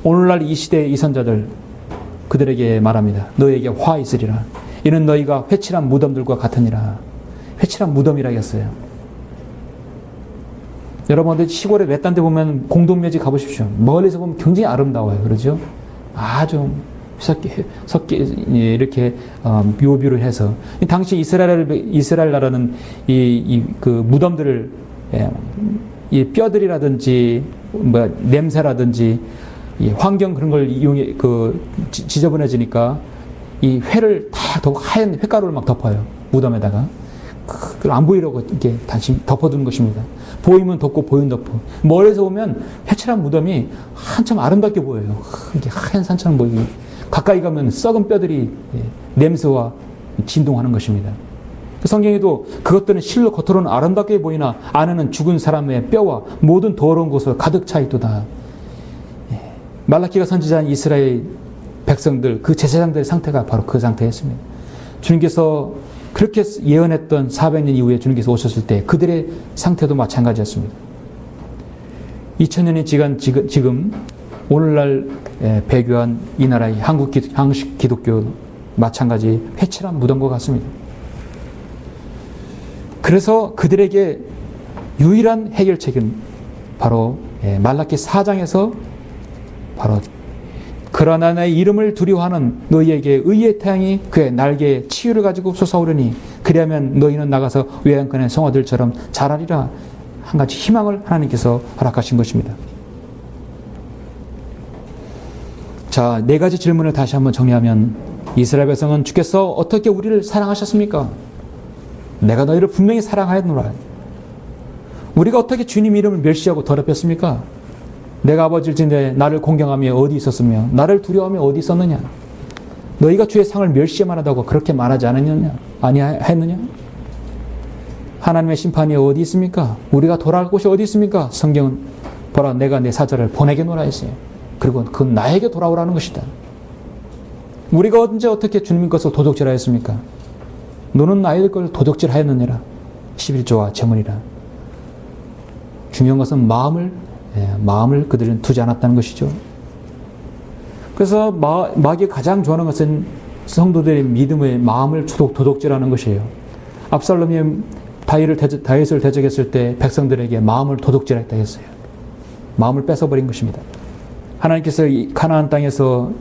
오늘날 이 시대의 이 선자들, 그들에게 말합니다. 너에게 화 있으리라. 이는 너희가 회칠한 무덤들과 같으니라. 회칠한 무덤이라 했어요. 여러분들 시골에 외딴 데 보면 공동묘지 가보십시오. 멀리서 보면 굉장히 아름다워요. 그러죠? 아주 섞기 이렇게 묘비를 해서 당시 이스라엘 나라는 그 무덤들을 이 뼈들이라든지 뭐 냄새라든지 이 환경 그런 걸 이용해 지저분해지니까 이 회를 다 하얀 회가루를 막 덮어요. 무덤에다가 그걸 안 보이려고 이렇게 다시 덮어두는 것입니다. 보이면 덮고 보이면 덮어. 멀리서 보면 회칠한 무덤이 한참 아름답게 보여요. 이렇게 하얀 산처럼 보이고 가까이 가면 썩은 뼈들이 냄새와 진동하는 것입니다. 성경에도 그것들은 실로 겉으로는 아름답게 보이나 안에는 죽은 사람의 뼈와 모든 더러운 곳으로 가득 차 있도다. 말라기가 선지자인 이스라엘 백성들, 그 제사장들의 상태가 바로 그 상태였습니다. 주님께서 그렇게 예언했던 400년 이후에 주님께서 오셨을 때 그들의 상태도 마찬가지였습니다. 2000년이 지금 오늘날 배교한 이 나라의 한국 기독교 마찬가지 회칠한 무덤과 같습니다. 그래서 그들에게 유일한 해결책은 바로 말라기 4장에서 바로 그러나 내 이름을 두려워하는 너희에게 의의 태양이 그의 날개에 치유를 가지고 솟아오르니 그리하면 너희는 나가서 외양간의 성화들처럼 자라리라. 한 가지 희망을 하나님께서 허락하신 것입니다. 자, 네 가지 질문을 다시 한번 정리하면 이스라엘 백성은 주께서 어떻게 우리를 사랑하셨습니까? 내가 너희를 분명히 사랑하였노라. 우리가 어떻게 주님 이름을 멸시하고 더럽혔습니까? 내가 아버지일진데 나를 공경하며 어디 있었으며 나를 두려워하며 어디 있었느냐? 너희가 주의 상을 멸시만 하다고 그렇게 말하지 않았느냐? 아니했느냐? 하나님의 심판이 어디 있습니까? 우리가 돌아갈 곳이 어디 있습니까? 성경은 보라 내가 내 사자를 보내게노라 했어요. 그리고 그건 나에게 돌아오라는 것이다. 우리가 언제 어떻게 주님 것을 도둑질하였습니까? 너는 나의 걸 도둑질하였느니라. 11조와 제물이라. 중요한 것은 마음을 그들은 두지 않았다는 것이죠. 그래서 마귀가 가장 좋아하는 것은 성도들의 믿음의 마음을 도둑질하는 것이에요. 압살롬이 다윗을 대적했을 때 백성들에게 마음을 도둑질했다 했어요. 마음을 뺏어버린 것입니다. 하나님께서 이 가나안 땅에서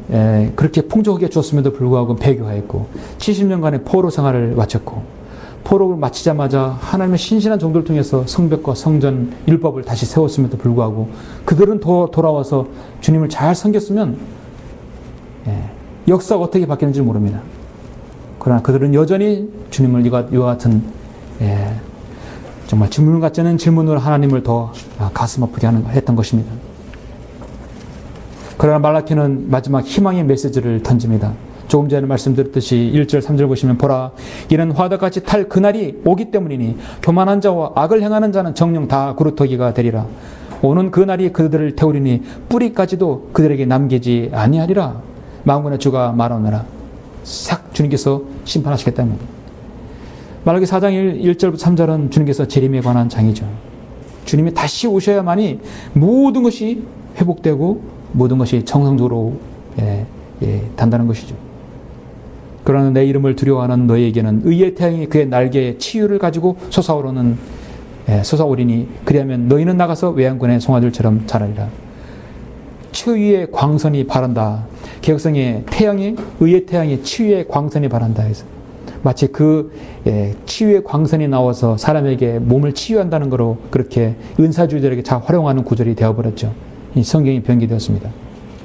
그렇게 풍족하게 주었음에도 불구하고 배교하였고 70년간의 포로 생활을 마쳤고 포로를 마치자마자 하나님의 신실한 종들을 통해서 성벽과 성전 율법을 다시 세웠음에도 불구하고 그들은 돌아와서 주님을 잘 섬겼으면 역사가 어떻게 바뀌는지 모릅니다. 그러나 그들은 여전히 주님을 이와 같은 정말 질문 같지 않은 질문으로 하나님을 더 가슴 아프게 했던 것입니다. 그러나 말라기는 마지막 희망의 메시지를 던집니다. 조금 전에 말씀드렸듯이 1절 3절 보시면 보라 이는 화덕같이 탈 그날이 오기 때문이니 교만한 자와 악을 행하는 자는 정녕 다 구루터기가 되리라. 오는 그날이 그들을 태우리니 뿌리까지도 그들에게 남기지 아니하리라. 만군의 주가 말하노라. 싹 주님께서 심판하시겠다는 겁니다. 말라기 4장 1절부터 3절은 주님께서 재림에 관한 장이죠. 주님이 다시 오셔야만이 모든 것이 회복되고 모든 것이 정상적으로 단단한 것이죠. 그러나 내 이름을 두려워하는 너희에게는 의의 태양이 그의 날개에 치유를 가지고 솟아오리니 그리하면 너희는 나가서 외양간의 송아들처럼 자라리라. 치유의 광선이 바란다. 개혁성의 태양이 의의 태양이 치유의 광선이 바란다 해서 마치 그 치유의 광선이 나와서 사람에게 몸을 치유한다는 거로 그렇게 은사주의들에게 잘 활용하는 구절이 되어버렸죠. 이 성경이 변기되었습니다.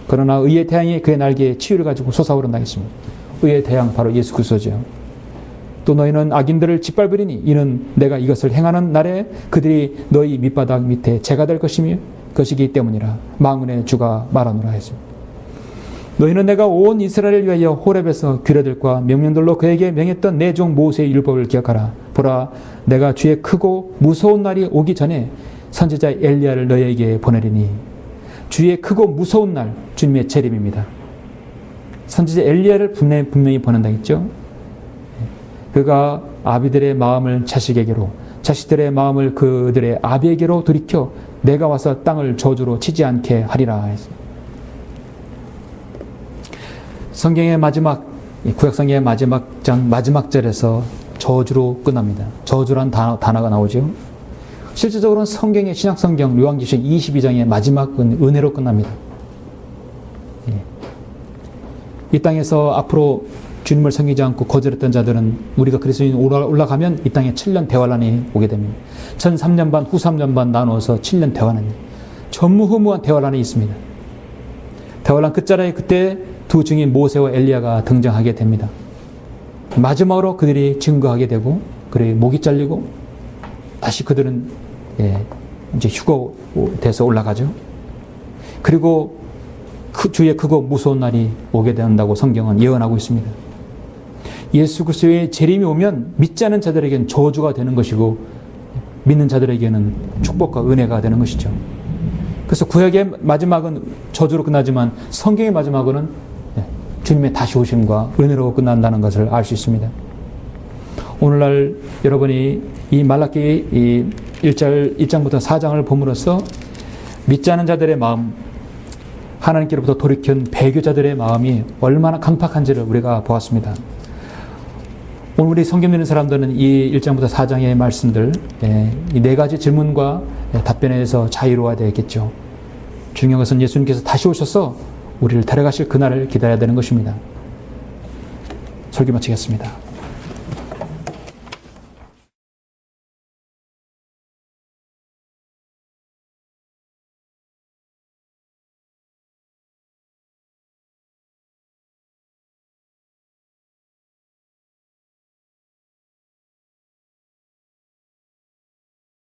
그러나 의의 태양이 그의 날개에 치유를 가지고 솟아오른다 했습니다. 의의 태양 바로 예수 그리스도죠. 또 너희는 악인들을 짓밟으리니 이는 내가 이것을 행하는 날에 그들이 너희 밑바닥 밑에 재가 될 것이기 때문이라. 만군의 주가 말하노라 했습니다. 너희는 내가 온 이스라엘을 위하여 호렙에서 규례들과 명령들로 그에게 명했던 내 종 모세의 율법을 기억하라. 보라, 내가 주의 크고 무서운 날이 오기 전에 선지자 엘리야를 너희에게 보내리니. 주의 크고 무서운 날, 주님의 재림입니다. 선지자 엘리야를 분명히 보낸다 했죠. 그가 아비들의 마음을 자식에게로, 자식들의 마음을 그들의 아비에게로 돌이켜 내가 와서 땅을 저주로 치지 않게 하리라 했습니다. 성경의 마지막, 구약성경의 마지막 장, 마지막 절에서 저주로 끝납니다. 저주란 단어가 나오죠. 실질적으로는 성경의 신약성경 요한계시록 22장의 마지막은 은혜로 끝납니다. 이 땅에서 앞으로 주님을 섬기지 않고 거절했던 자들은 우리가 그리스도인 올라가면 이 땅에 7년 대환란이 오게 됩니다. 전 3년 반, 후 3년 반 나누어서 7년 대환란이, 전무후무한 대환란이 있습니다. 대환란 끝자락에 그때 두 증인 모세와 엘리야가 등장하게 됩니다. 마지막으로 그들이 증거하게 되고, 그들이 목이 잘리고, 다시 그들은 이제 휴거돼서 올라가죠. 그리고 주의 크고 무서운 날이 오게 된다고 성경은 예언하고 있습니다. 예수 그리스도의 재림이 오면 믿지 않은 자들에게는 저주가 되는 것이고 믿는 자들에게는 축복과 은혜가 되는 것이죠. 그래서 구약의 마지막은 저주로 끝나지만 성경의 마지막은 주님의 다시 오심과 은혜로 끝난다는 것을 알 수 있습니다. 오늘날 여러분이 이 말라기 1장부터 4장을 봄으로써 믿지 않은 자들의 마음, 하나님께로부터 돌이킨 배교자들의 마음이 얼마나 강팍한지를 우리가 보았습니다. 오늘 우리 성경 읽는 사람들은 이 1장부터 4장의 말씀들, 이 네 가지 질문과 답변에 대해서 자유로워야 되겠죠. 중요한 것은 예수님께서 다시 오셔서 우리를 데려가실 그날을 기다려야 되는 것입니다. 설교 마치겠습니다.